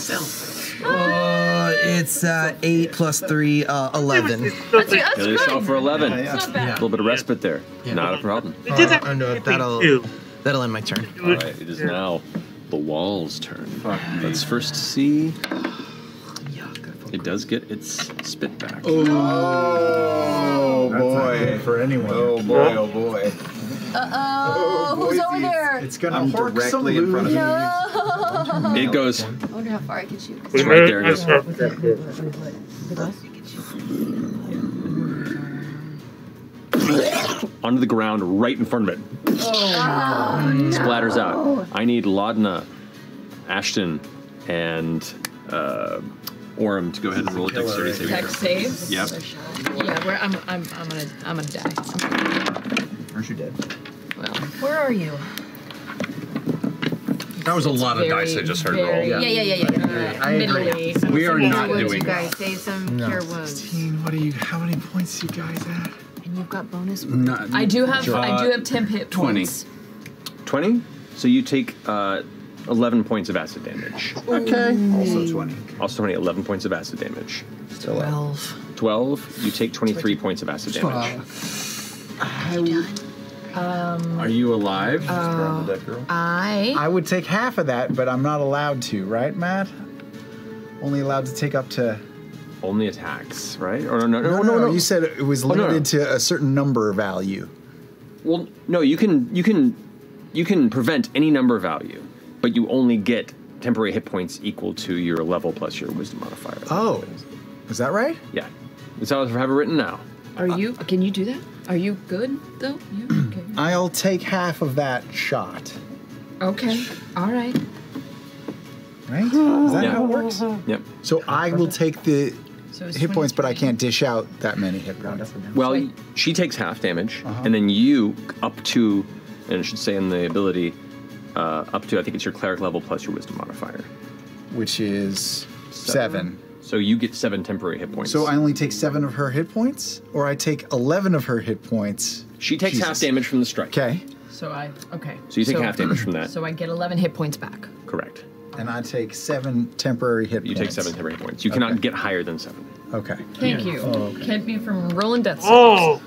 It's 8 plus 3, 11. Heal yourself for 11. That's not bad. A little bit of respite there. Not a problem. That'll end my turn. All right, it is now the wall's turn. Let's first see. It does get its spit back. Oh boy! For anyone. Oh boy! Oh boy! Who's over there? It's gonna hork directly in front of No. It goes. I wonder how far I can shoot. It's right there. It goes. Onto the ground, right in front of it. Splatters out. I need Laudna, Ashton, and Orem to go ahead and roll a dexterity saving Dex saves? Yep. Yeah, I'm gonna die. Aren't you dead? Well, where are you? That was a lot of dice I just heard roll. Yeah. Middle-y. We are not wounds, doing you guys. Save some cure wounds. 16, how many points you guys at? And you've got bonus. I do have 10 hit 20. points. 20? So you take 11 points of acid damage. Okay. Also 20. Also 20, 11 points of acid damage. Still 12. 12, you take 23 points of acid damage. Are you alive? I would take half of that, but I'm not allowed to, right, Matt? Only allowed to take up to... Only attacks, right? Or no. You said it was limited to a certain number value. Well, no, you can prevent any number value, but you only get temporary hit points equal to your level plus your wisdom modifier. Oh, is that right? Yeah, that's how I have it written now. Are you? Can you do that? Are you good though? You okay? I'll take half of that shot. Okay. All right. Right? Is that how it works? Yep. So I will take the it's hit points, but I can't dish out that many hit points. Well, she takes half damage, and then you up to, and it should say in the ability, up to, I think it's your cleric level plus your wisdom modifier. Which is 7. So you get 7 temporary hit points. So I only take 7 of her hit points? Or I take 11 of her hit points? She takes half damage from the strike. Okay. So you take half damage from that. So I get 11 hit points back. Correct. And I take 7 temporary hit points. You take 7 temporary hit points. You cannot get higher than 7. Okay. Thank you. Okay. Kept me from rolling death Oh!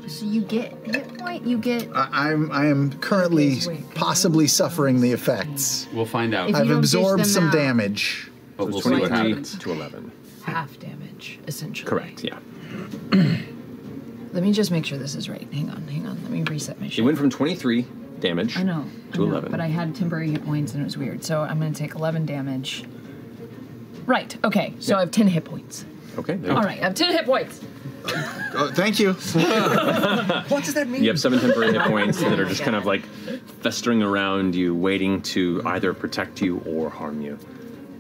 So you get hit point. You get. I am currently possibly suffering the effects. We'll find out. I've absorbed some damage. But we'll see what happens to 11. half damage, essentially. Correct, yeah. Let me just make sure this is right. Hang on. Let me reset my shit. It went from 23 damage I know, to 11. but I had temporary hit points and it was weird. So I'm going to take 11 damage. Right, okay. So I have 10 hit points. Okay. All right, I have 10 hit points. Thank you. What does that mean? You have 7 temporary hit points that are just kind of like festering around you, waiting to either protect you or harm you.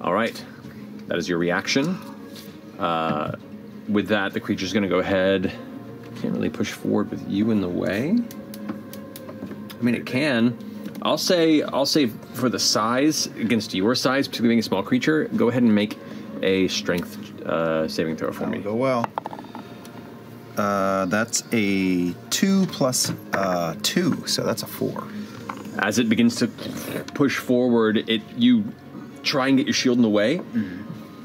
All right. That is your reaction. With that, the creature's going to go ahead. Can't really push forward with you in the way. I mean, it can. I'll say for the size, against your size, particularly being a small creature, go ahead and make a strength saving throw for me. Go well. That's a 2 plus 2, so that's a 4. As it begins to push forward, you try and get your shield in the way,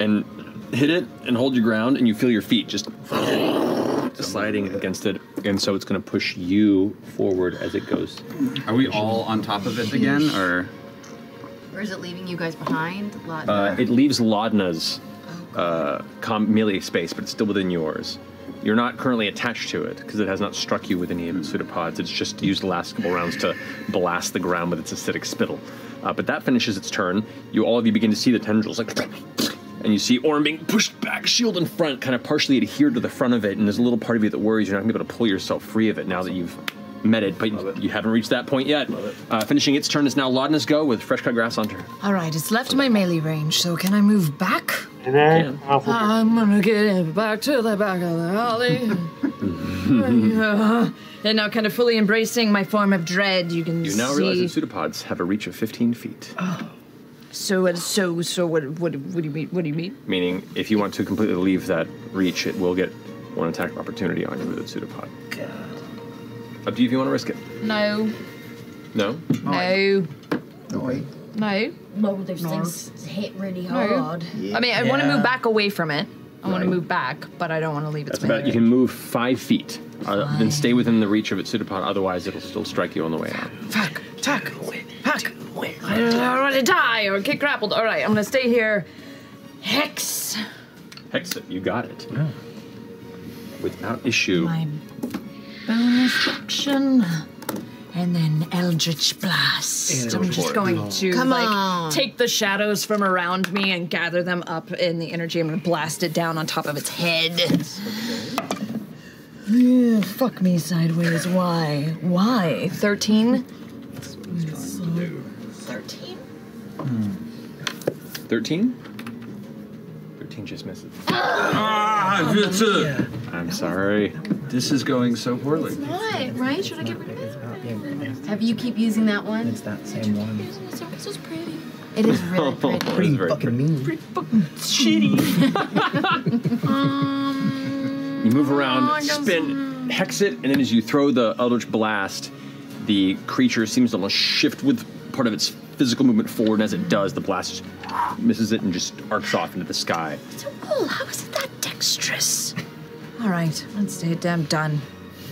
and hit it and hold your ground, and you feel your feet just sliding against it, and so it's going to push you forward as it goes. Are we all on top of it again, or is it leaving you guys behind? It leaves Laudna's melee space, but it's still within yours. You're not currently attached to it because it has not struck you with any of its pseudopods. It's just used the last couple rounds to blast the ground with its acidic spittle. But that finishes its turn. All of you begin to see the tendrils and you see Orem being pushed back, shield in front, kind of partially adhered to the front of it, and there's a little part of you that worries you're not going to be able to pull yourself free of it now that you've met it, but you haven't reached that point yet. Finishing its turn is now Laudna's go with fresh cut grass on her. All right, it's left my melee range, so can I move back? Can. I'm gonna get back to the back of the alley. And now kind of fully embracing my form of dread, you can You now realize that pseudopods have a reach of 15 feet. So what do you mean? What do you mean? Meaning, if you want to completely leave that reach, it will get one attack of opportunity on you with its pseudopod. God. Up to you if you want to risk it. No. No? No. No. No. Well, those things hit really hard. No. I mean, I want to move back away from it. I want to move back, but I don't want to leave its That's about, you can move 5 feet, then stay within the reach of its pseudopod, otherwise it'll still strike you on the way out. Fuck. I don't want to die or get grappled. All right, I'm going to stay here. Hex. Hex it, you got it. Yeah. Without issue. My bonus action. And then Eldritch Blast. I'm just going to take the shadows from around me and gather them up in the energy. I'm going to blast it down on top of its head. Yeah, fuck me sideways. Why? 13? 13? 13? 13 just misses. I'm sorry. This is going so poorly. What? Right? Should I get rid of it? Have you keep using that one? It's that same one. It's so pretty. It is really pretty. Pretty fucking mean. Pretty fucking shitty. You move around, spin, hex it, and then as you throw the Eldritch Blast, the creature seems to almost shift with part of its physical movement forward, and as it does, the blast just misses it and just arcs off into the sky. It's a wall. How is it that dexterous? All right, let's stay damn done.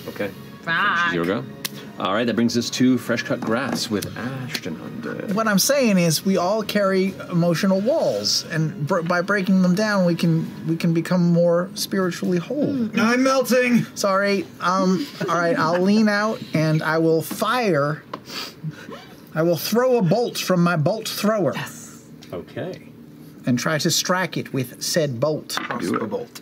Okay. Fuck. Zero go. All right, that brings us to fresh cut grass with Ashton on deck. What I'm saying is, we all carry emotional walls, and by breaking them down, we can become more spiritually whole. I'm melting. Sorry. All right. I'll lean out and I will fire. I will throw a bolt from my bolt thrower. Yes. Okay. And try to strike it with said bolt. Do it. Bolt.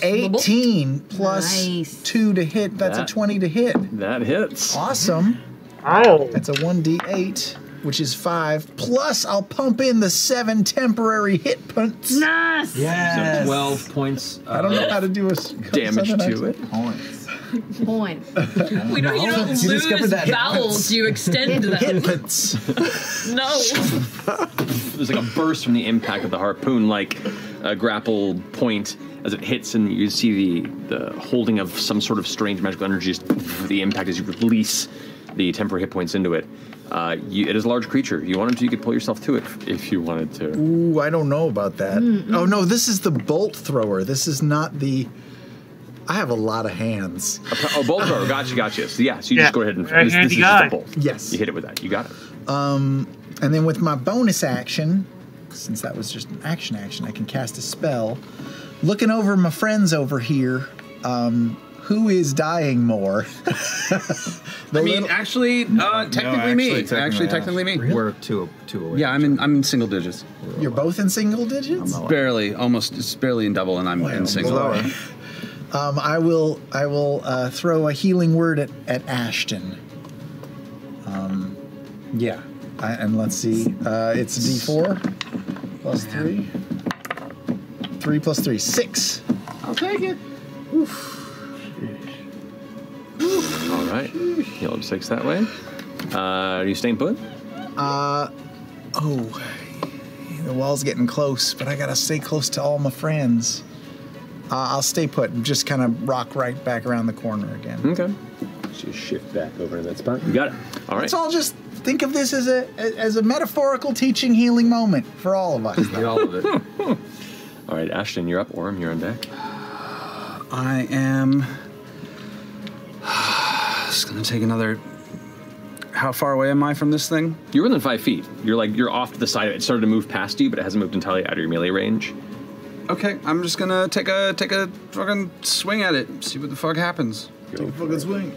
18 plus 2 to hit. That's a 20 to hit. That hits. Awesome. Ow. That's a 1d8, which is 5. Plus, I'll pump in the 7 temporary hit points. Nice. Yes. So 12 points. I don't know how to do a damage to it. Point. You don't lose vowels, you extend them. Hit points. No. There's like a burst from the impact of the harpoon, like a grapple point as it hits, and you see the holding of some sort of strange magical energy, just the impact as you release the temporary hit points into it. It is a large creature. You wanted to, you could pull yourself to it if you wanted to. Ooh, I don't know about that. Oh, no, this is the bolt thrower. This is not the... I have a lot of hands. Oh, bolt thrower. Gotcha. So, so you just go ahead and... This is just a bolt. Yes. You hit it with that. You got it. And then with my bonus action, since that was just an action, I can cast a spell. Looking over my friends over here, who is dying more? Technically me. Technically me. We're two away. Yeah, I'm in single digits. You're both in single digits? Barely, it's barely in double, and I'm in single. I will throw a healing word at Ashton. And let's see. It's D4 plus 3. 3 plus 3, 6. I'll take it. All right. Heal up 6 that way. Are you staying put? The wall's getting close, but I gotta stay close to all my friends. I'll stay put and just kind of rock right back around the corner again. Okay. Just shift back over to that spot. You got it. All right. Let's all just think of this as a metaphorical teaching healing moment for all of us. All of it. All right, Ashton, you're up. Orem, you're on deck. I am just gonna take another. How far away am I from this thing? You're within 5 feet. You're off to the side of it. It started to move past you, but it hasn't moved entirely out of your melee range. Okay, I'm just gonna take a fucking swing at it. See what the fuck happens. Take a fucking swing.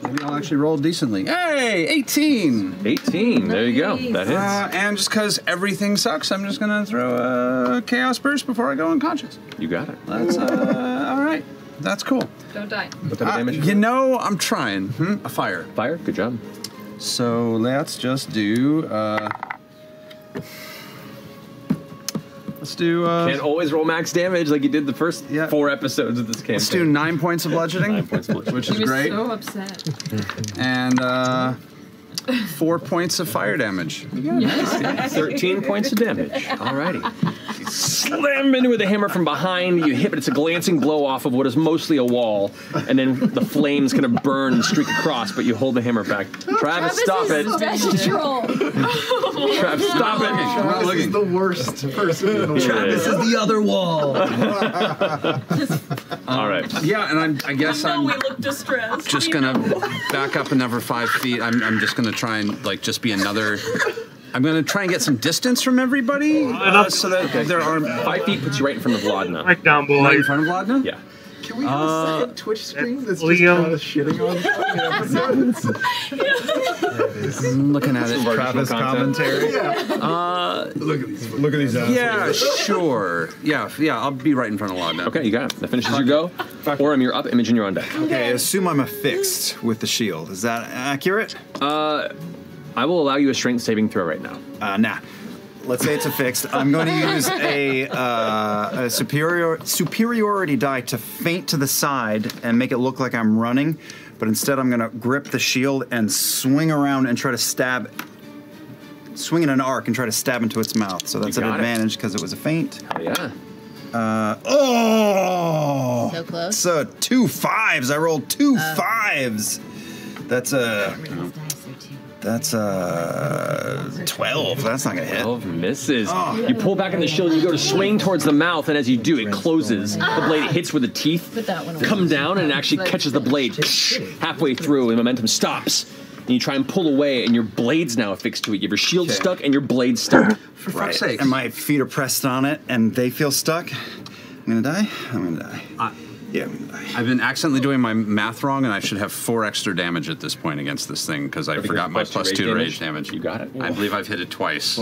Maybe I'll actually roll decently. Hey, 18! 18, there you go. That hits. And just because everything sucks, I'm just gonna throw a Chaos Burst before I go unconscious. You got it. That's, all right. That's cool. Don't die. What type of damage? I'm trying. A fire. Fire, good job. So let's just do, Can't always roll max damage like you did the first 4 episodes of this campaign. Let's do 9 points of bludgeoning. 9 points of bludgeoning. Which is great. So upset. And 4 points of fire damage. 13 points of damage. Alrighty. You slam into it with a hammer from behind. You hit, but it's a glancing blow off of what is mostly a wall, and then the flames kind of burn and streak across. But you hold the hammer back. Travis, stop it! Travis, stop it! Travis is the worst person in the world. Travis is the other wall. All right. Yeah, and I guess I'm we look distressed. just gonna back up another 5 feet. I'm just gonna try and like just be another. I'm gonna try and get some distance from everybody, so that there are 5 feet puts you right in front of Vladna. Right down below. Right in front of Vladna? Yeah. Can we have a second Twitch stream that's Leo. just kind of shitting on episodes? I'm looking at it. Travis commentary. Look at these assholes. Yeah, sure. Yeah, I'll be right in front of Vladna. Okay, you got it. That finishes your go. Orem, you're up. Imogen, you're on deck. Okay, assume I'm affixed with the shield. Is that accurate? I will allow you a strength saving throw right now. Nah. Let's say it's affixed. I'm going to use a superiority die to feint to the side and make it look like I'm running, but instead I'm going to grip the shield and swing around and try to stab, swing in an arc and try to stab into its mouth. So that's an advantage because it was a feint. Yeah. So close. So 2 5s. I rolled 2 5s. That's 12. That's not gonna hit. 12 misses. You pull back on the shield, you go to swing towards the mouth, and as you do, it closes. The blade hits where the teeth come down, and it actually catches the blade halfway through, and momentum stops. And you try and pull away, and your blade's now affixed to it. You have your shield stuck, and your blade stuck. For fuck's sake. And my feet are pressed on it, and they feel stuck. I'm gonna die. I'm gonna die. Yeah, I'm gonna die. I've been accidentally doing my math wrong, and I should have 4 extra damage at this point against this thing because I forgot my +2 rage damage. You got it. I believe I've hit it twice.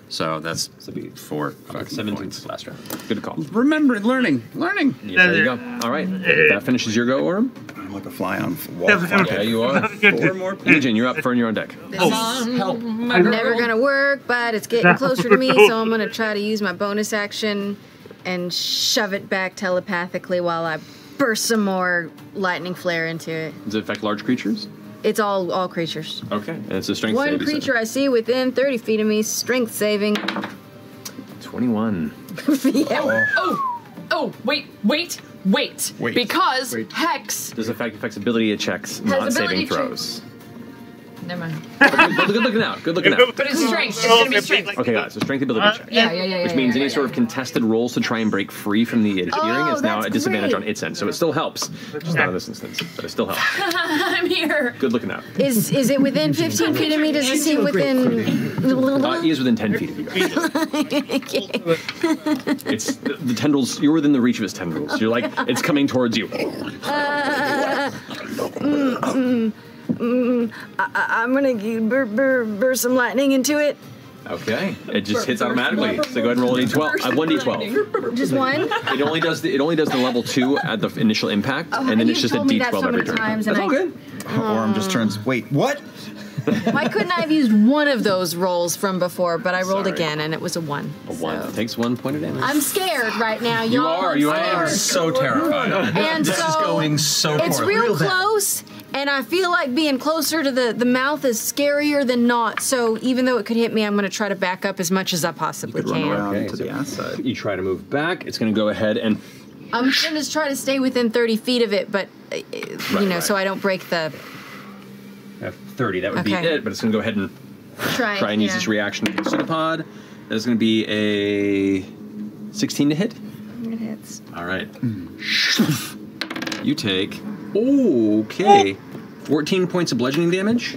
So that's 4. 17 points last round. Good call. Remembering, learning. Yes, there you go. All right. That finishes your go, Orem. I'm like a fly on wall. Yeah, you are. 4 more. Imogen, you're up. Fern, you're on deck. Help. Never gonna work, but it's getting closer to me, so I'm gonna try to use my bonus action and shove it back telepathically while I burst some more lightning flare into it. Does it affect large creatures? It's all creatures. Okay, and it's a strength One save. creature I see within 30 feet of me, strength saving. 21. Yeah. Wait. Because Hex Does affect ability checks, Has not saving ability throws. Never mind. Good looking out. Good looking out. But it's strength. It's gonna be strength. Okay, guys, so strength ability check. Yeah. Which means any sort of contested rolls to try and break free from the adhering is now a disadvantage on its end. So it still helps. Just not in this instance, but it still helps. I'm here. Good looking out. Is it within 15 feet of me? Does it seem within? He is within 10 feet of you guys. It's the tendrils. You're within the reach of his tendrils. You're like, it's coming towards you. I'm gonna burst some lightning into it. Okay, it just hits automatically. So go ahead and roll a d12. 1d12. Just one? It only does the level 2 at the initial impact, and then it's just a d12 every turn. Times That's all good. Orem just turns. Wait, what? Why couldn't I have used one of those rolls from before? But I rolled again, and it was a 1. A 1. It takes 1 point of damage. I'm scared right now. You are. You are so terrified. And this is going so poorly. It's real close, and I feel like being closer to the mouth is scarier than not. So even though it could hit me, I'm going to try to back up as much as I possibly can. Run around to the outside. You try to move back. It's going to go ahead and. I'm going to try to stay within 30 feet of it, but so I don't break the. 30. That would be it. But it's going to go ahead and try and use this reaction to the pseudopod. That's going to be a 16 to hit. It hits. All right. You take 14 points of bludgeoning damage,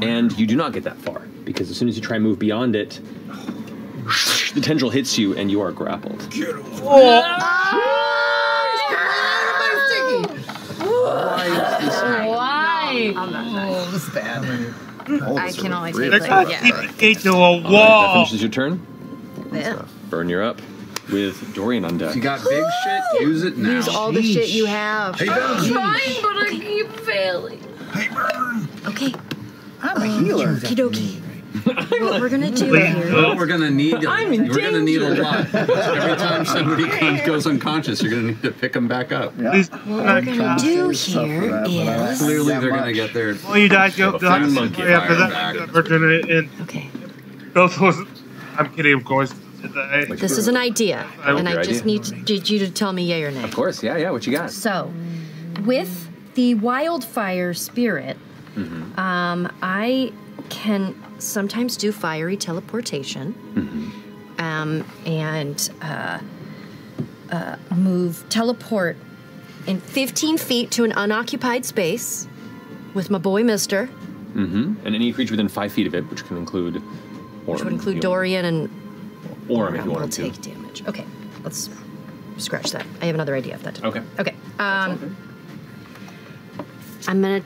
and you do not get that far because as soon as you try and move beyond it, the tendril hits you and you are grappled. Why? This bad. I can only take Keep to a wall. That finishes your turn. Yeah. Burn, you're up with Dorian on deck. If you got big shit, use it now. Use all the shit you have. I'm trying, but I keep failing. Hey, Burn. Okay. I'm a healer. Okie dokie. What we're gonna do here? Well, we're gonna need. We're gonna need a lot. Every time somebody goes unconscious, you're gonna need to pick them back up. What we're gonna do here is clearly they're gonna get their. Well, you guys go. monkey After fire that, we're gonna. Okay. Both was. I'm kidding, of course. This is an idea, and I just need you to tell me yay or nay. Of course, yeah. What you got? So, with the wildfire spirit, I can sometimes do fiery teleportation, and teleport in 15 feet to an unoccupied space with my boy Mister. And any creature within 5 feet of it, which can include Orm. Which would include Dorian and Orm if you want to. Will take damage. Okay, let's scratch that. I have another idea if that doesn't. Okay. I'm gonna.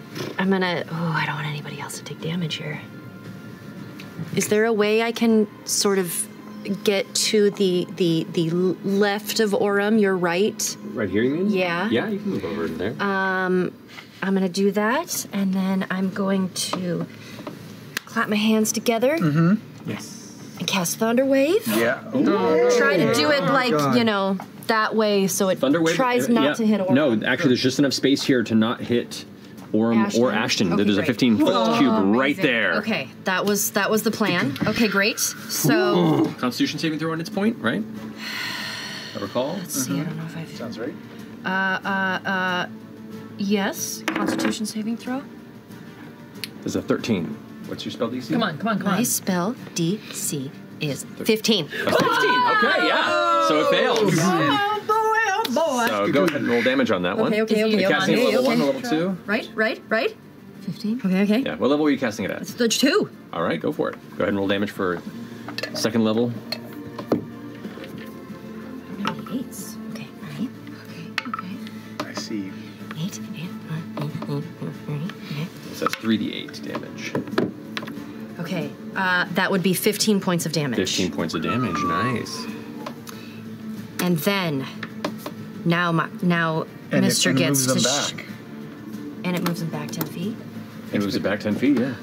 Oh, I don't want anybody else to take damage here. Is there a way I can sort of get to the left of Orem? Your right. Right here, you mean? Yeah. Yeah, you can move over to there. I'm gonna do that, and then I'm going to clap my hands together. Yes. And cast Thunder Wave. Yeah. Try to do it like, that way so it tries not to hit Orem. No, actually, there's just enough space here to not hit Orem or Ashton. Okay, there's a great. 15-foot cube right there. Okay, that was the plan. Okay, great. So Constitution saving throw on its point, right? I recall. let's see. I don't know if I've. Sounds right. Yes. Constitution saving throw. There's a 13. What's your spell DC? Come on. My spell DC is 15. A 15. Okay, yeah. So it fails. Oh boy. So go ahead and roll damage on that one. Okay. You're casting it level 1 or level 2? Right. 15. Okay. Yeah. What level are you casting it at? It's the 2. All right, go for it. Go ahead and roll damage for second level. How many 8s? Okay. Right. Okay. I see. 8. So that's 3d8 damage. Okay. That would be 15 points of damage. 15 points of damage. Nice. And then, now And Mister it gets moves to them back. and it moves him back 10 feet. It moves it back 10 feet, yeah.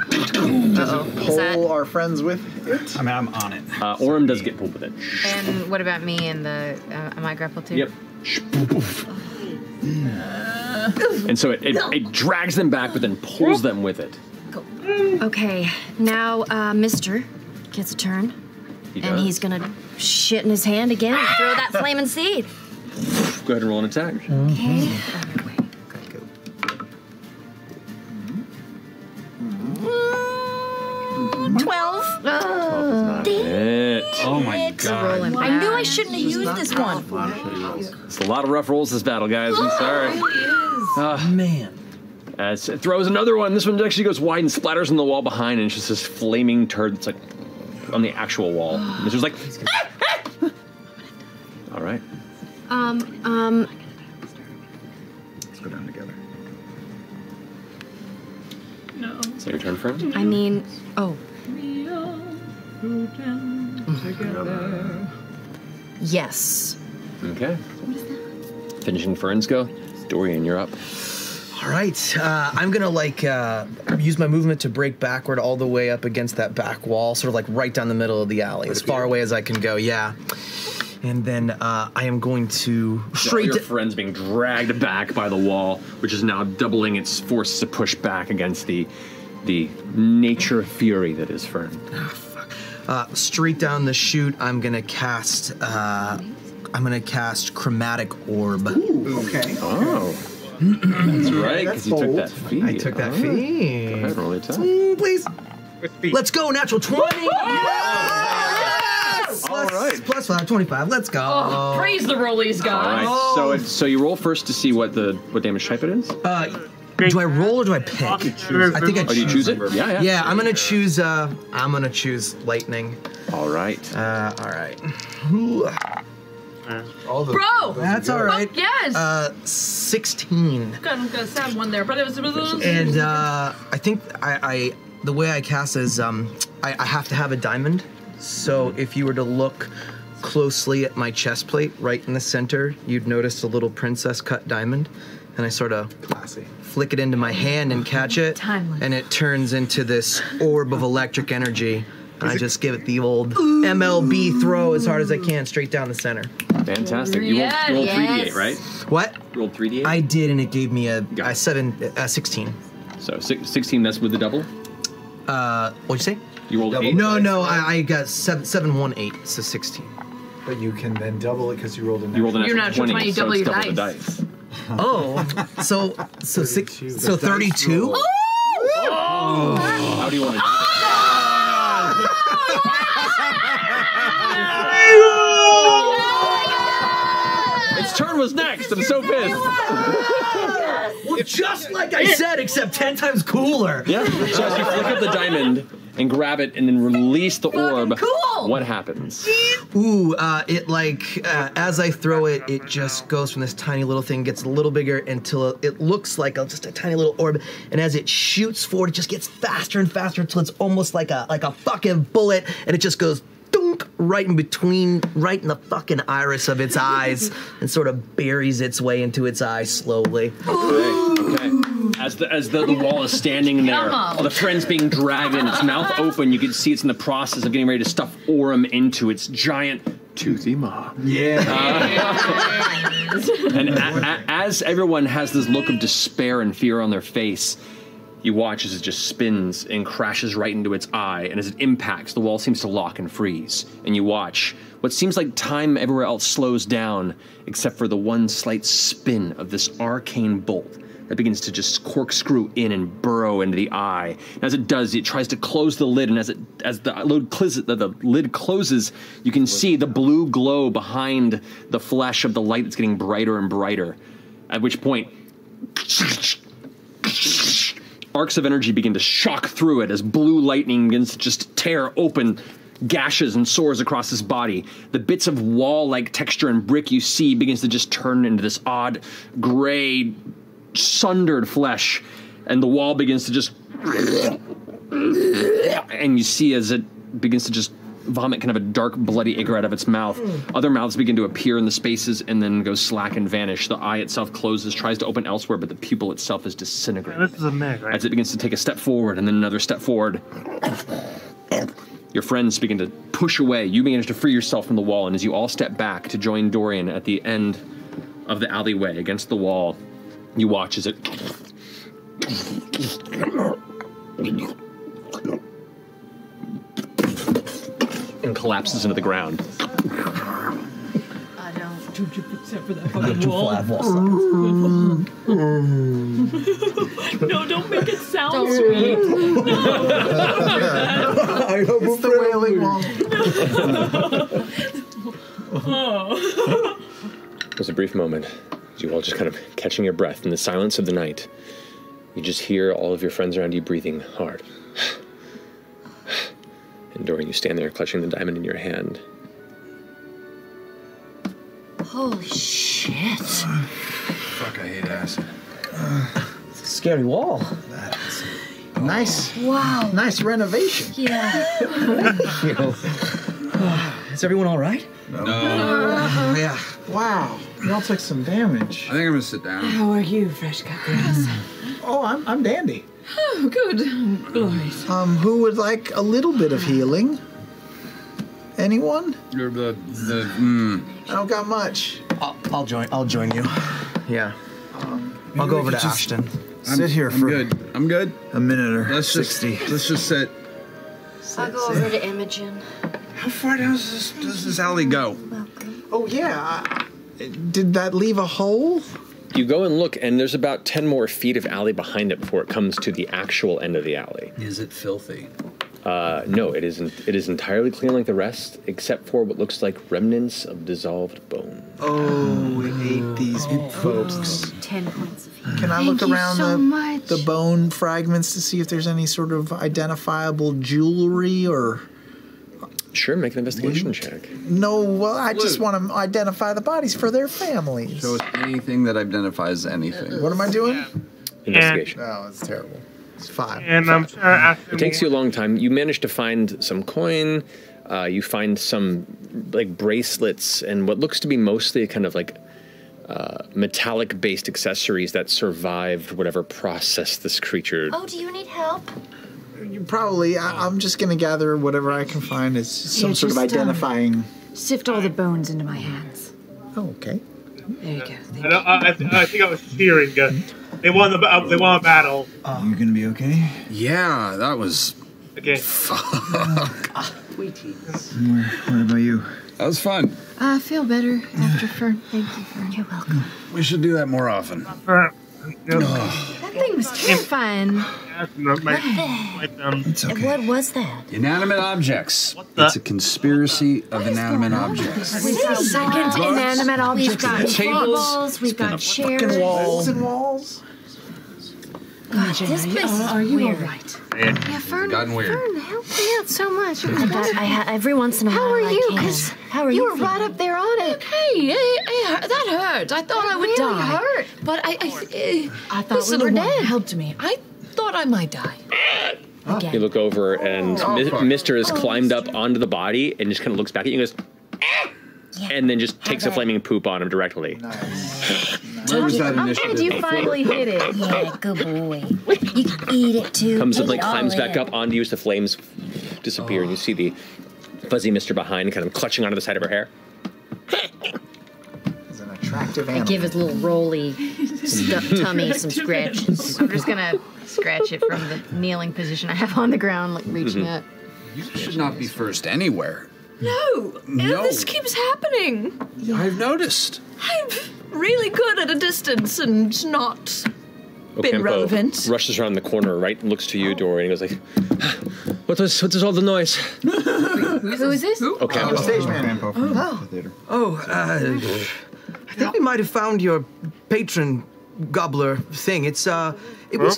Does it pull our friends with it? I mean, I'm on it. Orem does get pulled with it. And what about me and the? Am I grappled too? Yep. And so it drags them back, but then pulls them with it. Okay. Now, Mister gets a turn, and he's gonna shit in his hand again and throw that flaming seed. Go ahead and roll an attack. Okay. 12. Oh my god. I knew I shouldn't have used this one. It's a lot of rough rolls this battle, guys. I'm sorry. Man. As it throws another one. This one actually goes wide and splatters on the wall behind, and it's just this flaming turd that's like on the actual wall. And it's just like. All right. Let's go down together. No. So your turn, friend? I mean, oh. Yes. Okay. Finishing Fern's go. Dorian, you're up. All right, I'm gonna use my movement to break backward all the way up against that back wall, sort of like right down the middle of the alley, as far away as I can go. Yeah, and then I am going to straight. Your friend's being dragged back by the wall, which is now doubling its force to push back against the nature fury that is Fern. Straight down the chute, I'm gonna cast Chromatic Orb. Ooh, okay. Oh. That's right, because you took that feat. I took that feat. Go ahead, roll the attack. Please. Let's go, natural 20. Yes! All right. Plus 5, 25. Let's go. Oh, praise the rollies, guys. All right. So you roll first to see what damage type it is. Do I roll or do I pick? I think I choose. Oh, do you choose it? Yeah. Yeah, I'm gonna choose. Lightning. All right. All right. Bro! That's all right. Fuck yes! 16. Got a sad one there, but it was. And I think I the way I cast is I have to have a diamond. So if you were to look closely at my chest plate, right in the center, you'd notice a little princess cut diamond. and I sort of flick it into my hand and catch it, and it turns into this orb of electric energy. And I just give it the old MLB throw as hard as I can, straight down the center. Fantastic. You rolled 3d8, right? What? You rolled 3d8? I did, and it gave me a 16. So 16, that's with the double? What'd you say? You rolled 8? No, I got 7, 1, 8, so 16. But you can then double it because you rolled a You rolled a You're natural not 20, so double it's your double the dice. dice. Oh, so 32? Oh! How do you want to do that? Its turn was next. I'm so pissed. Well, just like I said, except 10 times cooler. Yeah. So as you flick up the diamond and grab it and then release the orb, cool. What happens? Ooh, it as I throw it, it just goes from this tiny little thing, gets a little bigger until it looks like just a tiny little orb. And as it shoots forward, it just gets faster and faster until it's almost like a fucking bullet, and it just goes dunk right in the fucking iris of its eyes, and sort of buries its way into its eye slowly. Okay. As the wall is standing there, the friend's being dragged in, its mouth open, you can see it's in the process of getting ready to stuff Orem into its giant toothy maw. Yeah. And as everyone has this look of despair and fear on their face, you watch as it just spins and crashes right into its eye, and as it impacts, the wall seems to lock and freeze. And you watch what seems like time everywhere else slows down, except for the one slight spin of this arcane bolt that begins to just corkscrew in and burrow into the eye. And as it does, it tries to close the lid, and as the lid closes, you can see the blue glow behind the flesh of the light that's getting brighter and brighter. At which point, arcs of energy begin to shock through it as blue lightning begins to just tear open gashes and sores across his body. The bits of wall-like texture and brick you see begins to just turn into this odd, gray, sundered flesh, and the wall begins to just... and you see as it begins to just vomit kind of a dark, bloody ichor out of its mouth. Other mouths begin to appear in the spaces and then go slack and vanish. The eye itself closes, tries to open elsewhere, but the pupil itself is disintegrating. This is a meg, right? As it begins to take a step forward and then another step forward. Your friends begin to push away. You manage to free yourself from the wall, and as you all step back to join Dorian at the end of the alleyway against the wall, you watch as it and collapses into the ground. I don't except for that fucking wall. No, don't make it sound sweet. No. I hope it's the wailing wall. There's a brief moment. You all just kind of catching your breath in the silence of the night. You just hear all of your friends around you breathing hard. And Dorian, you stand there clutching the diamond in your hand. Holy shit. Fuck, I hate acid. It's a scary wall. That is nice. Wow. Nice renovation. Yeah. Is everyone all right? No. Yeah. Wow. Y'all took some damage. I think I'm gonna sit down. How are you, fresh cut grass? Oh, I'm dandy. Oh, good. Glorious. Who would like a little bit of healing? Anyone? You're the I don't got much. I'll join you. Yeah. I'll go over to Ashton. Sit here for I'm good. a minute or Let's 60. Let's just sit. I'll go over to Imogen. How far does this alley go? Oh, yeah. Did that leave a hole? You go and look, and there's about 10 more feet of alley behind it before it comes to the actual end of the alley. Is it filthy? No, it isn't. It is entirely clean like the rest, except for what looks like remnants of dissolved bone. Oh, it ate these folks. 10 points of healing. Can I look around the bone fragments to see if there's any sort of identifiable jewelry or... Sure, make an investigation check. No, well, I just want to identify the bodies for their families. Show us anything that identifies anything. What am I doing? Investigation. No, it's terrible. It's 5. And I'm sure it takes you a long time. You manage to find some coin. You find some like bracelets and what looks to be mostly kind of like metallic-based accessories that survived whatever process this creature. Oh, do you need help? Probably. I'm just going to gather whatever I can find as some sort of just, identifying. Sift all the bones into my hands. Oh, okay. There you go. I think I was cheering. They won a battle. You gonna be okay? Yeah, that was. Okay. What about you? That was fun. I feel better after Fern. Thank you, Fern. You're welcome. We should do that more often. That thing was terrifying. It's okay. What was that? Inanimate objects. It's a conspiracy of inanimate objects. Second inanimate objects. We've got tables. We've got chairs. Walls and walls. God, this place is Are you weird. all right? Yeah, Fern. Gotten weird. Fern helped me out so much. Every once in a while, How are I you? can. 'Cause How are you? You were right up there on it. Hey, that hurt. I thought I would really die. hurt. But I thought this we were little one dead. helped me. I thought I might die. You look over, and Mister has climbed up onto the body and just kind of looks back at you and goes, and then just takes a flaming poop on him directly. Where was that I'm initiative? glad you finally hit it. Yeah, good boy. You can eat it too. Comes up, Take like it all climbs back in. up onto you as the flames disappear, and you see the fuzzy Mister behind, kind of clutching onto the side of her hair. It's an attractive I animal. give his little rolly tummy some scratches. I'm just gonna scratch it from the kneeling position I have on the ground, like reaching up. You should not be first anywhere. No, this keeps happening. I've noticed. I'm really good at a distance and not been relevant. Rushes around the corner, right, and looks to you, Dory, and goes like, what was all the noise? Who is this? Ocampo. Stage man. I think we might have found your patron gobbler thing. It was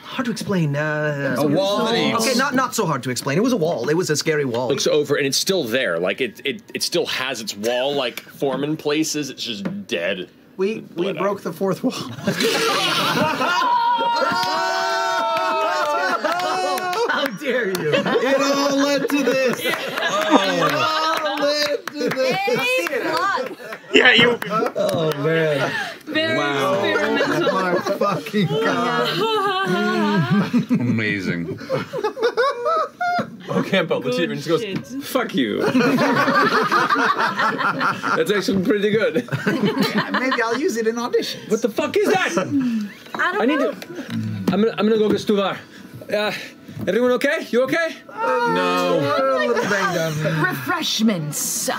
hard to explain. A wall that eats. Okay, not so hard to explain. It was a wall. It was a scary wall. Looks over, and it's still there. Like, it still has its wall, like, form in places. It's just dead. We broke the fourth wall. How dare you! It all led to this. It all led to this. Yeah, you. Oh man. Very Oh my fucking god. Amazing. Ocampo looks at you and just goes, fuck you. That's actually pretty good. Maybe I'll use it in auditions. What the fuck is that? I need to. I'm gonna go get Stuvar. Everyone okay? You okay? No. Refreshments.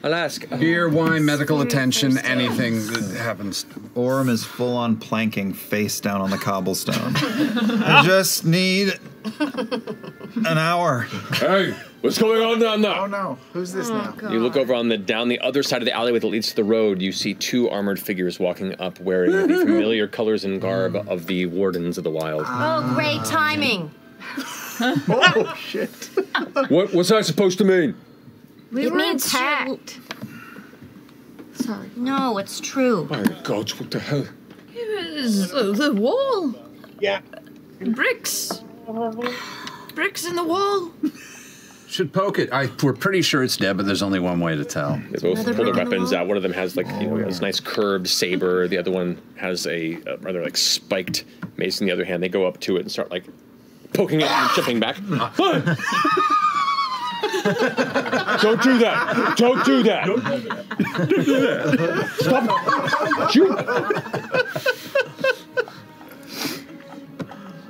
I'll ask. Beer, wine, medical attention, anything that happens. Orem is full on planking face down on the cobblestone. I just need an hour. Hey, what's going on down there? Oh no, who's this now? You look over down the other side of the alleyway that leads to the road. You see two armored figures walking up wearing the familiar colors and garb of the Wardens of the Wild. Oh, great timing. Oh shit. What's that supposed to mean? It means attacked. Sorry. No, it's true. My God, what the hell? The wall. Yeah. Bricks. Bricks in the wall. Should poke it. We're pretty sure it's dead, but there's only one way to tell. They both pull their weapons out. One of them has this nice curved saber. The other one has a rather like spiked mace in the other hand. They go up to it and start like poking it and chipping back. Don't do that! Don't do that! Don't do that! Stop! Shoot!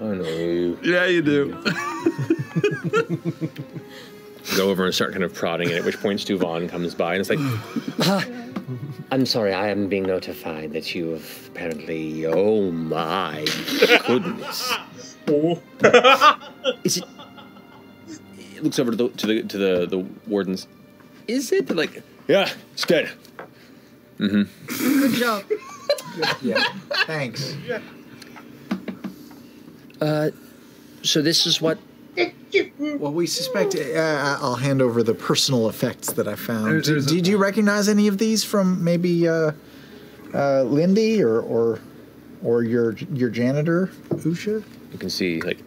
I know you. Yeah, you do. Go over and start kind of prodding it, at which point Stu Vaughn comes by and it's like, I'm sorry, I am being notified that you have apparently, oh my goodness. Is it? It looks over to the Wardens. Is it? They're like, yeah, it's dead. Mm-hmm. Good job. Yeah, thanks. So this is what... Well, we suspect. I'll hand over the personal effects that I found. There's Did you recognize any of these from maybe Lindy or your janitor, Usha? You can see, like,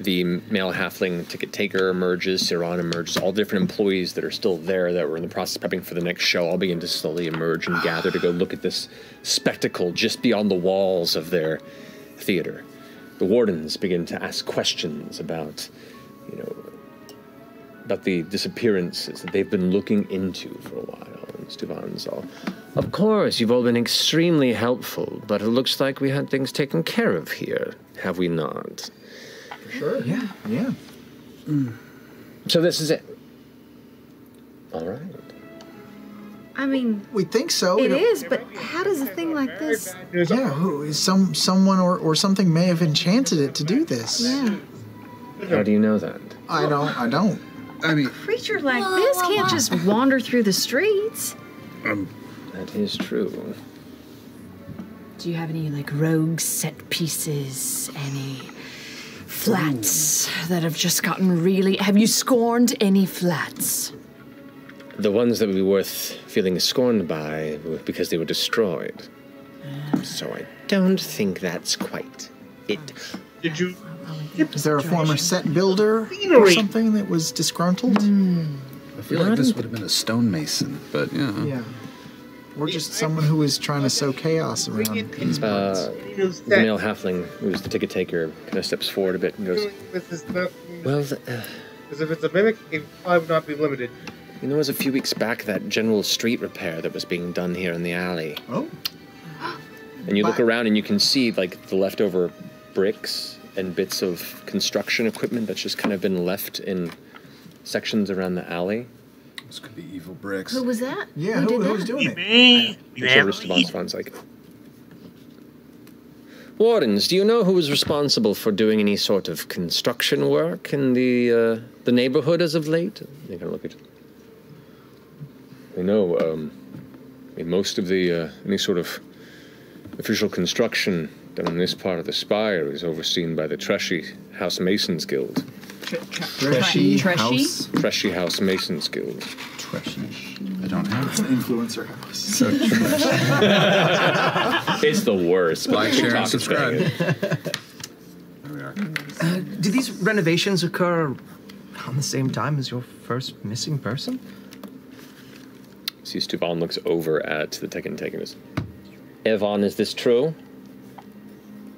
The male halfling ticket taker emerges, Siron emerges, all different employees that are still there that were in the process of prepping for the next show all begin to slowly emerge and gather to go look at this spectacle just beyond the walls of their theater. The wardens begin to ask questions about, about the disappearances that they've been looking into for a while. And Stuvan's all, of course, you've all been extremely helpful, but it looks like we had things taken care of here, have we not? Sure. Yeah. So this is it. All right. I mean, we think so. It is, but how does a thing like this? Yeah, who is someone or something may have enchanted it to do this. Yeah. How do you know that? I don't. I mean, A creature like this can't just wander through the streets. That is true. Do you have any rogue set pieces? Any flats that have just gotten really... Have you scorned any flats? The ones that would be worth feeling scorned by were because they were destroyed. So I don't think that's quite it. Did you... Is there a former set builder or something that was disgruntled? I feel like this would have been a stonemason, but Yeah. Or just someone who was trying to sow chaos around these parts. The male halfling, who's the ticket taker, kind of steps forward a bit and goes, This is not... well, Because if it's a mimic, it probably would not be limited. there was a few weeks back that general street repair that was being done here in the alley. Oh. And you look around and you can see, the leftover bricks and bits of construction equipment that's just kind of been left in sections around the alley. This could be evil bricks. Who was that? Yeah, who who did was that? doing it? Me. Esteban's like, Wardens, do you know who was responsible for doing any sort of construction work in the neighborhood as of late? You can look at. Most of the any sort of official construction done on this part of the spire is overseen by the Treshy House Masons Guild. Treshy House? Treshy House Masons Guild. Treshy. I don't have It's an influencer house. So trash. It's the worst. Like, share, and subscribe. Do these renovations occur on the same time as your first missing person? See, Stuvan looks over at the Tekken antagonist. Evan, is this true?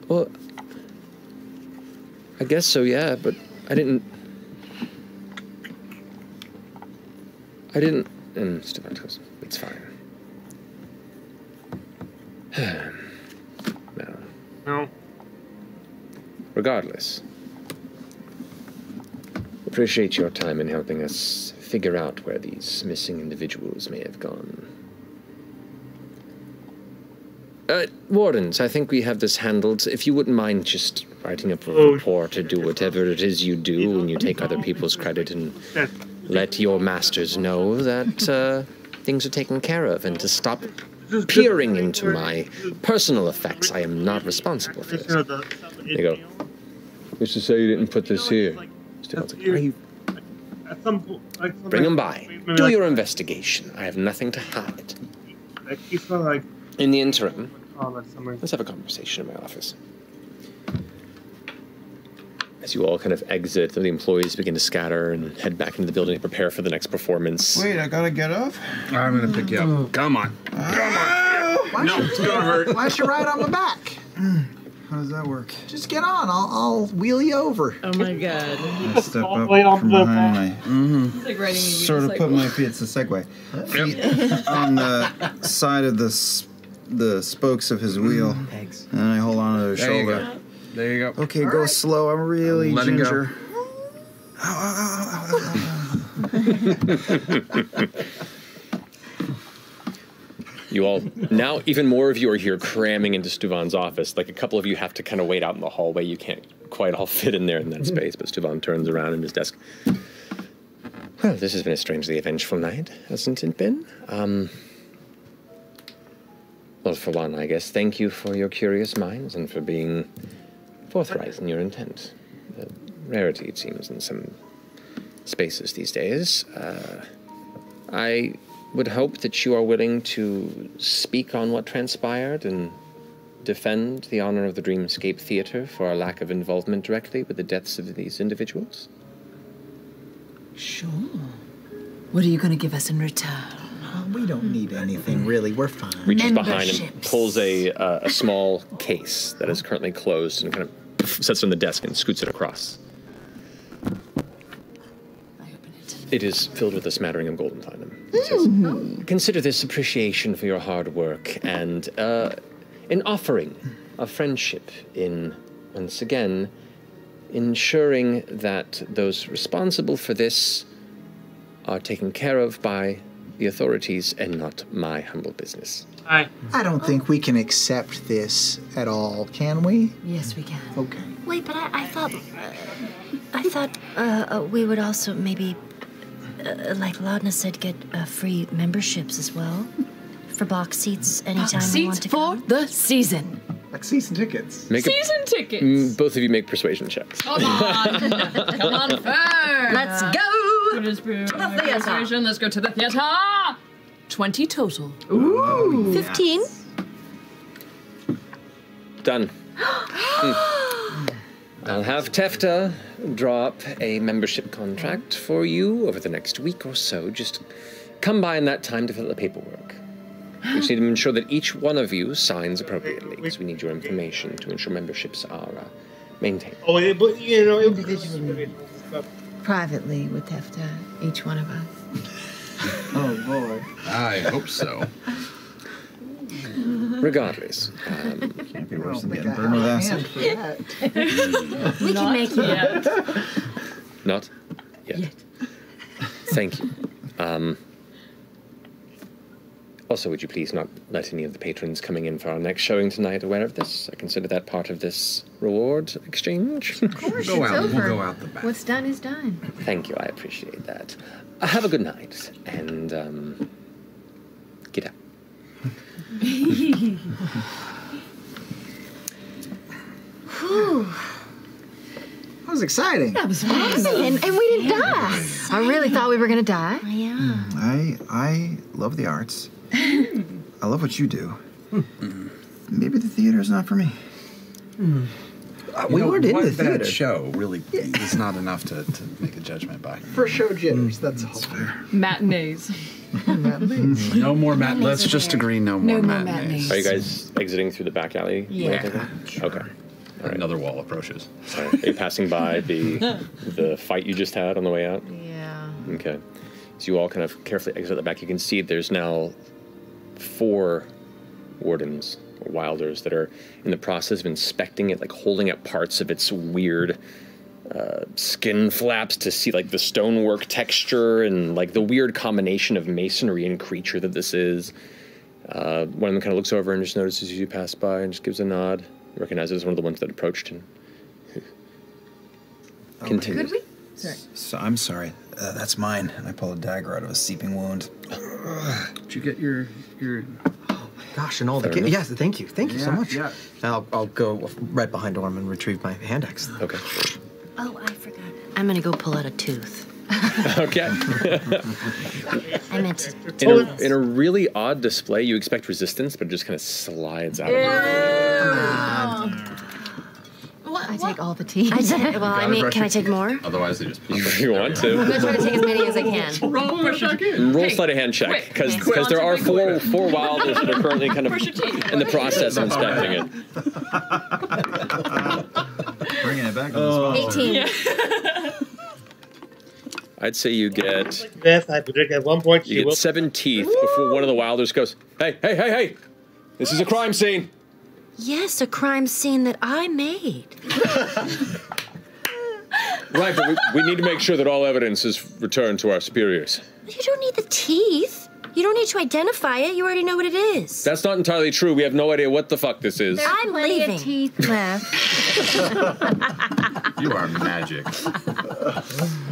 Well, I guess so, yeah, but I didn't... And Stuvan goes, it's fine. No. Regardless, appreciate your time in helping us figure out where these missing individuals may have gone. Wardens, I think we have this handled. If you wouldn't mind just writing up a report to do whatever it is you do when you take other people's credit and let your masters know that things are taken care of and to stop peering into my personal effects. I am not responsible for this. They go, who's to say you didn't put this here? Stefan's like, are you... Bring them by. Do your investigation. I have nothing to hide. In the interim, let's have a conversation in my office. As you all kind of exit, the employees begin to scatter and head back into the building to prepare for the next performance. Wait, I gotta get up? I'm gonna pick you up. Come on. No, it's gonna hurt. Why don't you ride on my back? How does that work? Just get on. I'll wheel you over. Oh my god. I step up from behind my... It's like riding a Sort of put my feet, it's a segue. Feet on the side of the spokes of his wheel. Thanks. And I hold on to their There you shoulder. go. There you go. Okay, go slow. I'm really Let it go. ginger. You all, now even more of you are here cramming into Stuvan's office. Like a couple of you have to kind of wait out in the hallway. You can't quite all fit in there in that space, but Stuvan turns around in his desk. Well, this has been a strangely eventful night, hasn't it been? Well, for one, I guess, thank you for your curious minds and for being forthright in your intent. A rarity, it seems, in some spaces these days. I would hope that you are willing to speak on what transpired and defend the honor of the Dreamscape Theater for our lack of involvement directly with the deaths of these individuals? Sure. What are you going to give us in return? We don't need anything, really. We're fine. Reaches behind and pulls a small case that is currently closed and kind of sets it on the desk and scoots it across. It is filled with a smattering of golden platinum. It says, consider this appreciation for your hard work and an offering of friendship in, once again, ensuring that those responsible for this are taken care of by the authorities and not my humble business. I don't think we can accept this at all, can we? Yes, we can. Okay. Wait, but I thought we would also maybe, like Laudna said, get free memberships as well for box seats anytime we want to for the season. Like season tickets. Season tickets. Both of you make persuasion checks. Come on. Come on, Fern. Let's go. To the theater. Let's go to the theater. 20 total. Ooh. 15. Done. I'll have Tefta draw up a membership contract for you over the next week or so. Just come by in that time to fill out the paperwork. We just need to ensure that each one of you signs appropriately, because we need your information to ensure memberships are maintained. Oh, but you know, it would be Privately with Tefta, each one of us. Oh, boy. I hope so. Regardless. Can't be worse than getting burned with acid. We can make it. Not yet. Thank you. Also, would you please not let any of the patrons coming in for our next showing tonight aware of this? I consider that part of this reward exchange. Of course, We'll it's over. go out the back. What's done is done. Thank you, I appreciate that. Have a good night, and get out. Whew. That was exciting. That was awesome. And we didn't die. I really thought we were going to die. Yeah. I love the arts. I love what you do. Maybe the theater is not for me. We weren't in the that theater. show really is not enough to make a judgment by. For show jitters, that's all. Fair. Matinees. No more matinees. Let's just agree no more matinees. Are you guys exiting through the back alley? Yeah. Okay. All right. Another wall approaches. Are you passing by the fight you just had on the way out? Yeah. Okay. So you all kind of carefully exit the back. You can see there's now 4 wardens or wilders that are in the process of inspecting it, like holding up parts of its weird skin flaps to see like the stonework texture and like the weird combination of masonry and creature that this is. One of them kind of looks over and just notices you pass by and just gives a nod. Recognizes it as one of the ones that approached him. Continues. Could we? Sorry. So, I'm sorry. That's mine. I pull a dagger out of a seeping wound. Did you get your? Gosh, and all the yes, thank you so much. Yeah. I'll go right behind Orm and retrieve my hand axe. Okay. Oh, I forgot. I'm gonna go pull out a tooth. Okay. I meant to. In a really odd display, you expect resistance, but it just kind of slides out of I take all the teeth. Can I take more? Otherwise, they just. If you want to. I'm going to try to take as many as I can. Roll sleight of hand check, because there are four wilders that are currently kind of in the process of inspecting it. Bringing it back on the spot. 18. Yeah. I'd say you get. Beth, I predict at one point You get 7 teeth before one of the wilders goes, "Hey! This is a crime scene." Yes, a crime scene that I made. Right, but we need to make sure that all evidence is returned to our superiors. You don't need the teeth. You don't need to identify it. You already know what it is. That's not entirely true. We have no idea what the fuck this is. I'm leaving. Teeth left. You are magic.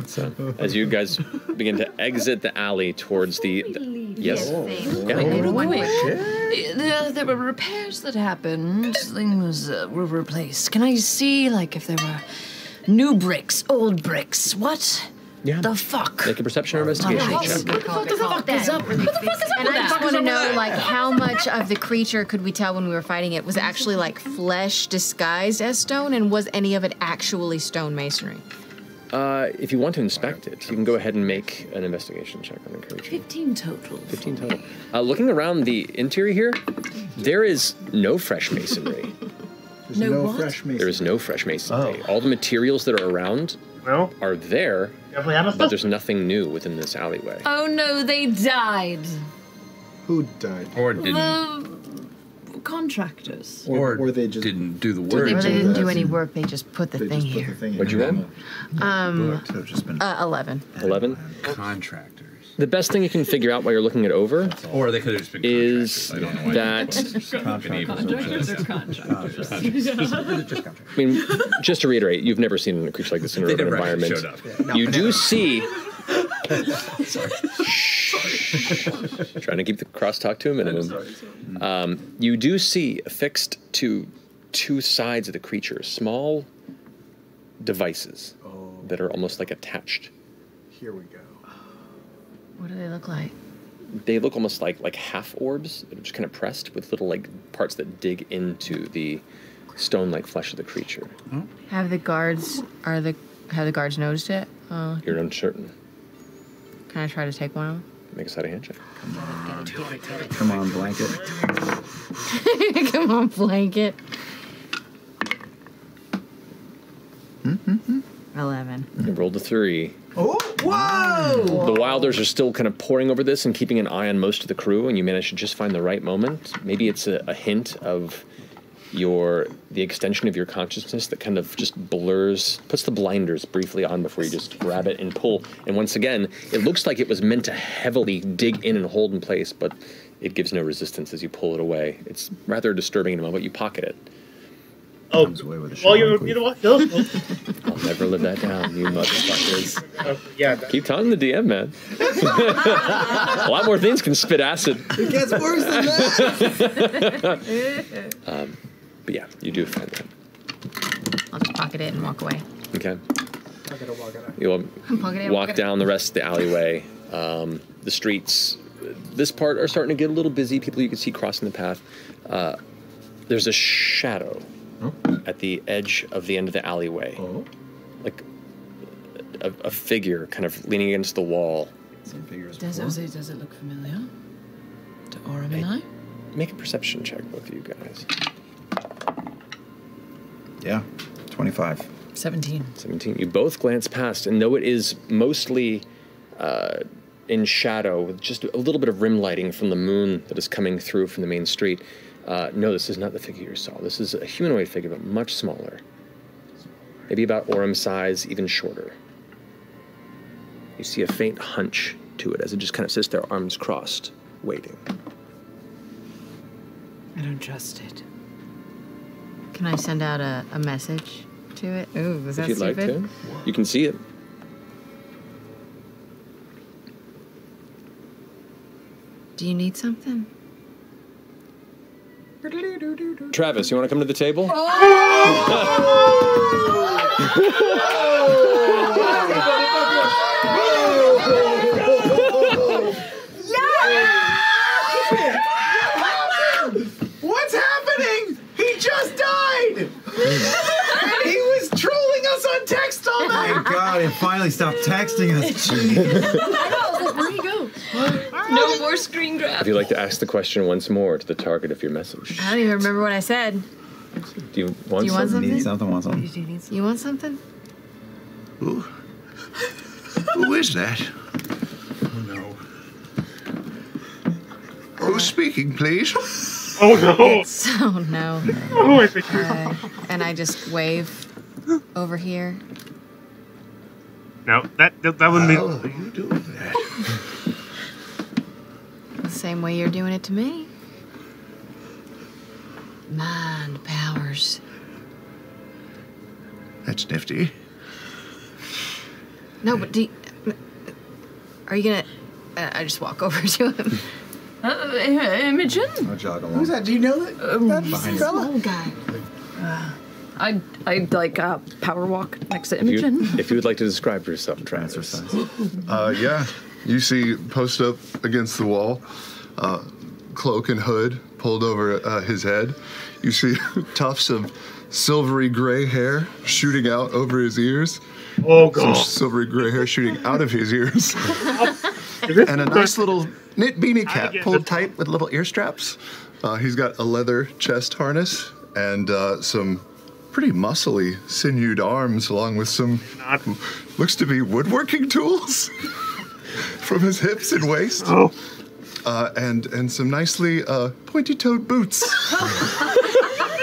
So, as you guys begin to exit the alley towards the yes. There were repairs that happened. Things were replaced. Can I see, like, if there were new bricks, old bricks? What Yeah. The fuck? Make a perception or investigation check. What the fuck is up? What the fuck is up And with I just that? want to know, like, how much of the creature could we tell when we were fighting it was actually like flesh disguised as stone, and was any of it actually stone masonry? If you want to inspect it, you can go ahead and make an investigation check on the creature. 15 total. 15 total. Looking around the interior here, there is no fresh masonry. There's no fresh masonry. There is no fresh masonry. All the materials that are around are there, but there's nothing new within this alleyway. Oh no, they died. Who died? Or The contractors. Or they just didn't do the Or work. they didn't do any work, they just put the thing here. What'd you roll? 11. 11? Contractors. The best thing you can figure out while you're looking it over Or they could have just been is I don't know why. that Contractors or contractors? I mean, just to reiterate, you've never seen a creature like this in an They urban never actually environment. showed up. You do see. Trying to keep the crosstalk to a minimum. You do see affixed to two sides of the creature small devices that are almost like attached. Here we go. What do they look like? They look almost like half orbs that are just kind of pressed with little like parts that dig into the stone-like flesh of the creature. Have the guards noticed it? You're uncertain. Can I try to take one of them? Make a sleight of hand check. Come on, blanket. Come on, blanket. 11. You rolled a 3. Oh, whoa! The Wilders are still kind of poring over this and keeping an eye on most of the crew, and you manage to just find the right moment. Maybe it's a hint of the extension of your consciousness that kind of just blurs, puts the blinders briefly on before you just grab it and pull. And once again, it looks like it was meant to heavily dig in and hold in place, but it gives no resistance as you pull it away. It's rather disturbing in a moment. You pocket it. Oh, well, you know what? No. I'll never live that down, you motherfuckers. Yeah. Keep talking to the DM, man. A lot more things can spit acid. It gets worse than that. But yeah, you do find that. I'll just pocket it and walk away. Okay. You'll walk down the rest of the alleyway. The streets, this part are starting to get a little busy. People you can see crossing the path. There's a shadow at the edge of the end of the alleyway. Like a figure kind of leaning against the wall. Does it look familiar to Orem and I? Make a perception check, both of you guys. Yeah, 25. 17. 17. You both glance past, and though it is mostly in shadow, with just a little bit of rim lighting from the moon that is coming through from the main street, no, this is not the figure you saw. This is a humanoid figure, but much smaller. Maybe about Orem size, even shorter. You see a faint hunch to it as it just kind of sits there, arms crossed, waiting. I don't trust it. Can I send out a message to it? Ooh, was that If you'd like stupid? to, you can see it. Do you need something? Travis, you want to come to the table? What's happening? He just died! And he was trolling us on text all night! Thank God, he finally stopped texting us. Where'd he go? No more screen grab. If you'd like to ask the question once more to the target of your message. I don't even remember what I said. Do you want something? Need something, want something? You want something? Who is that? Oh, no. Who's speaking, please? Oh, no. Oh, no. Oh, I think And I just wave over here. No, that wouldn't be. How are you doing that? The same way you're doing it to me. Mind powers. That's nifty. No, but are you gonna... I just walk over to him. Imogen? I'll jog along. Who's that? Do you know that He's a fella? small guy. I'd like power walk next to Imogen. If you would like to describe yourself, Travis. Yeah. You see, post up against the wall, cloak and hood pulled over his head. You see tufts of silvery gray hair shooting out over his ears. Oh, God. Some silvery gray hair shooting out of his ears. And a nice little knit beanie cap pulled tight with little ear straps. He's got a leather chest harness and some pretty muscly, sinewed arms, along with some looks to be woodworking tools from his hips and waist. Oh. And some nicely pointy-toed boots.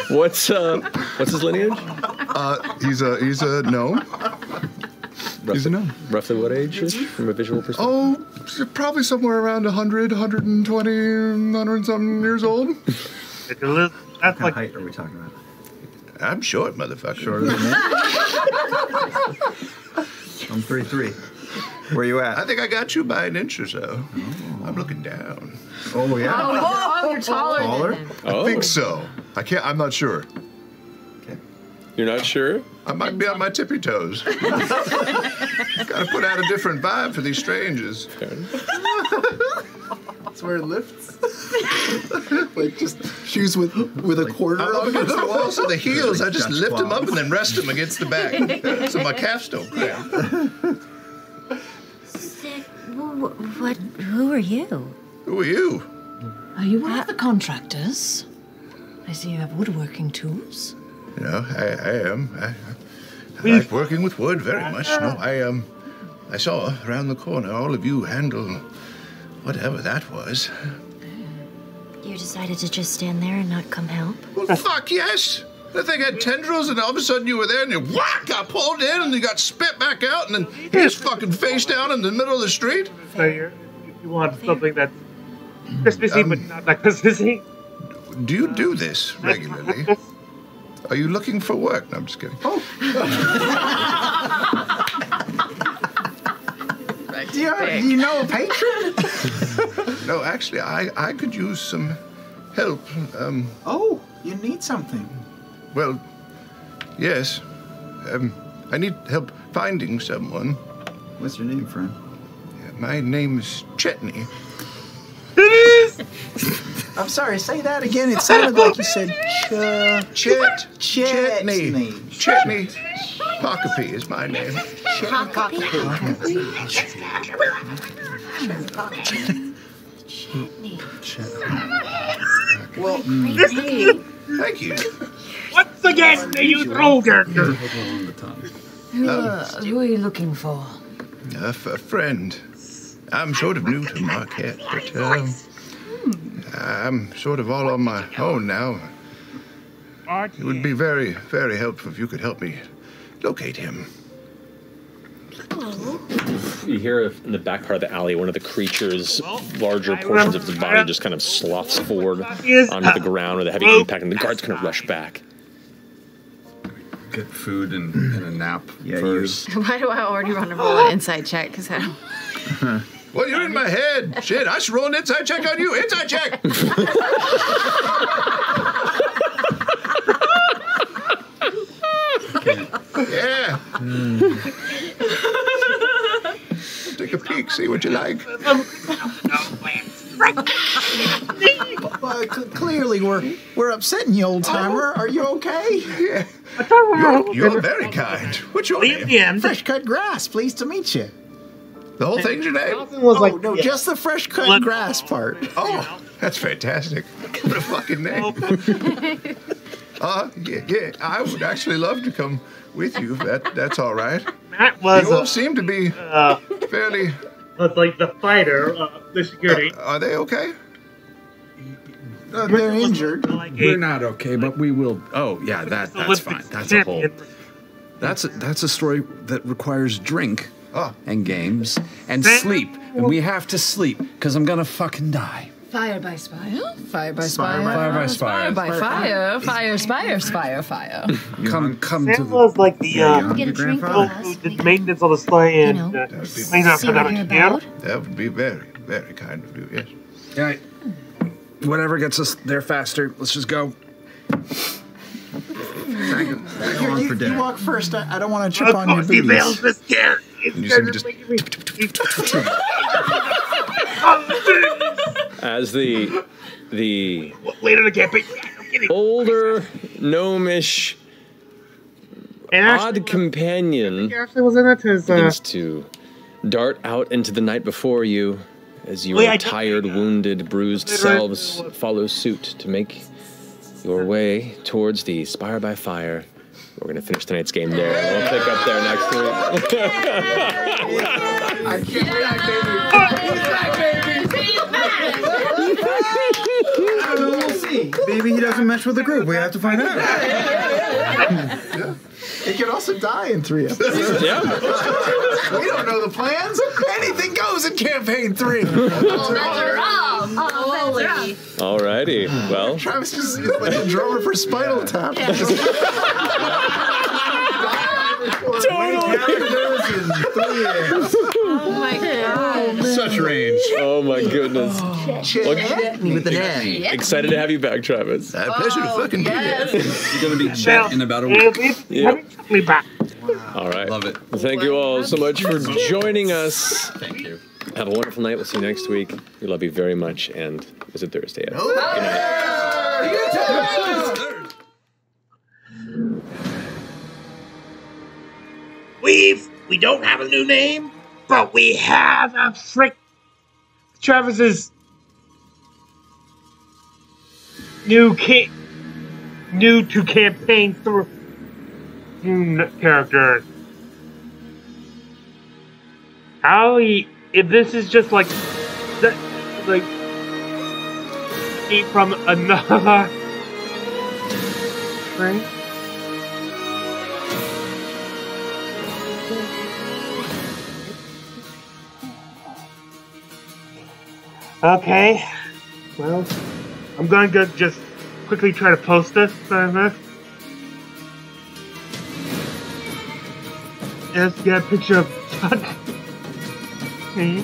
What's his lineage? He's a gnome. He's a gnome. Roughly what age, from a visual perspective? Oh, probably somewhere around 100, 120, 100-something years old. What kind of height are we talking about? I'm short, motherfucker. Shorter than me? I'm 3'3". Where you at? I think I got you by an inch or so. Oh. I'm looking down. Oh, yeah? Oh, you're taller than him. I think so. I'm not sure. Okay. You're not sure? I might be on my tippy toes. Gotta put out a different vibe for these strangers. That's where it lifts. Like just shoes with a quarter I'm up on against them. the wall, so the heels, I just lift them up and then rest them against the back. So my calves don't cramp. Who are you? Who are you? Are you one of the contractors? I see you have woodworking tools. You know, I am. I like working with wood very much. No, I saw around the corner all of you handle whatever that was. You decided to just stand there and not come help? Well, fuck yes! That thing had tendrils, and all of a sudden you were there, and you got pulled in, and you got spit back out, and then he just fucking face down in the middle of the street. So you want something that's Christmassy, but not that Christmassy? Do you do this regularly? Are you looking for work? No, I'm just kidding. Oh. Do you know a patron? No, actually, I could use some help. Oh, you need something. Well, yes. I need help finding someone. What's your name, friend? My name is Chetney. I'm sorry, say that again. It sounded like you said Chetney. Chetney. Poc-O-Pea is my name. Well, thank you. Once again, you troll character. Who are you looking for? A friend. I'm sort of new to Marquette, but I'm sort of all on my own now. It would be very, very helpful if you could help me locate him. You hear in the back part of the alley, one of the creature's larger portions of his body just kind of sloughs forward onto the ground with a heavy impact, and the guards kind of rush back. Get food and a nap first. Why do I already want to roll an inside check? Because I don't... Well, you're in my head. Shit, I should roll an inside check on you. Inside check! Yeah. Take a peek, see what you like. Clearly, we're upsetting you, old timer. Are you okay? Yeah. You're very kind. What's your name? Fresh cut grass. Pleased to meet you. The whole thing's your name? No, just the fresh cut grass part. Oh, that's fantastic. What a fucking name. Yeah, I would actually love to come with you. That's all right. That was you all seem to be fairly... Was like the fighter, the security. Are they okay? They're injured. We're not okay, but we will. Oh, yeah, that's fine. That's a whole. That's a story that requires drink and games and sleep, and we have to sleep because I'm gonna fucking die. Fire by spire, fire by Spire spire, by spire. by fire, fire, spire, spire, fire. Come That to was like the Get a drink with us. the maintenance on the sleigh and see what you're about. That would be very, very kind of you, yes. Yeah. Whatever gets us there faster. Let's just go. Thank You walk first. I don't want to trip on your booties. As the later the campaign, older gnomish odd companion begins to dart out into the night before you as your tired, wounded, bruised selves follow suit to make your way towards the Spire by Fire. We're going to finish tonight's game there. We'll pick up there next week. I can't We'll see. Maybe he doesn't mesh with the group. We have to find out. Yeah. He could also die in 3 episodes. Yeah. We don't know the plans. Anything goes in campaign 3. Alrighty. Well, Travis just like a drummer for Spinal Tap. Oh my god. Such range. Oh my goodness. Chetney with an N. Excited to have you back, Travis. Pleasure to fucking be here. You're going to be Chet in about a week. Yeah. Me back. All right. Love it. Well, thank you all so much for joining us. Thank you. Have a wonderful night. We'll see you next week. We love you very much, and is it Thursday yet? We don't have a new name, but we have a Travis's new to campaign through character. If this is just like from another thing. Okay, well, I'm going to just quickly try to post this. Let's get a picture of Chutney.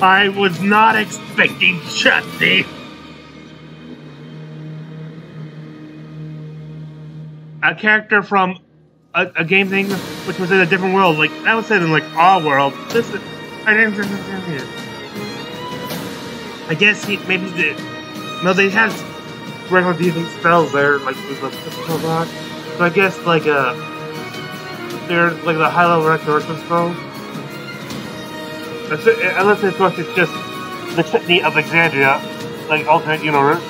I was not expecting Chutney. A character from a game thing, which was in a different world. Like, that was set in, like, our world. This is... I guess no, they have regular decent spells there, like, with the physical rock. So I guess, like, they're, like, the high-level restoration spells. Unless, of course, it's just the Chutney of Exandria, like, alternate universe.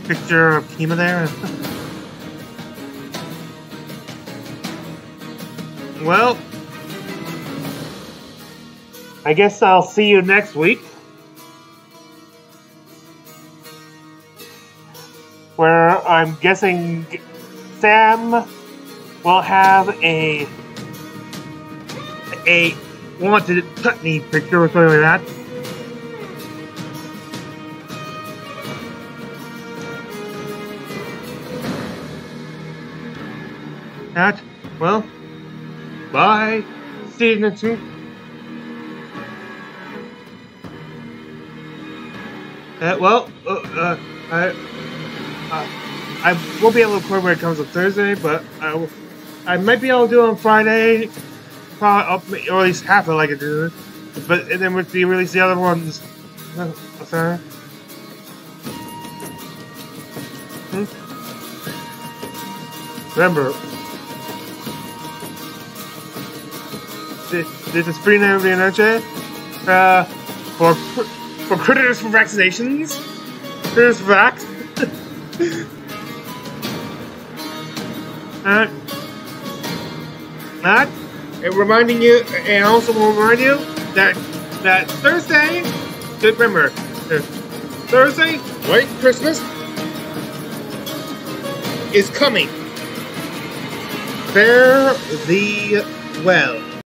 Picture of Kima there. Well, I guess I'll see you next week, where I'm guessing Sam will have a wanted Chutney picture or something like that. Well, bye. See you next week. I won't be able to record when it comes to Thursday, but I might be able to do it on Friday, probably, or at least half of it like I do. But and then with the release the other ones. Sorry. Remember, this is free now, noche. For critters for vaccinations. Critters for vax. Reminding you, and also will remind you that Thursday, remember, Thursday, White Christmas is coming. Fare thee well.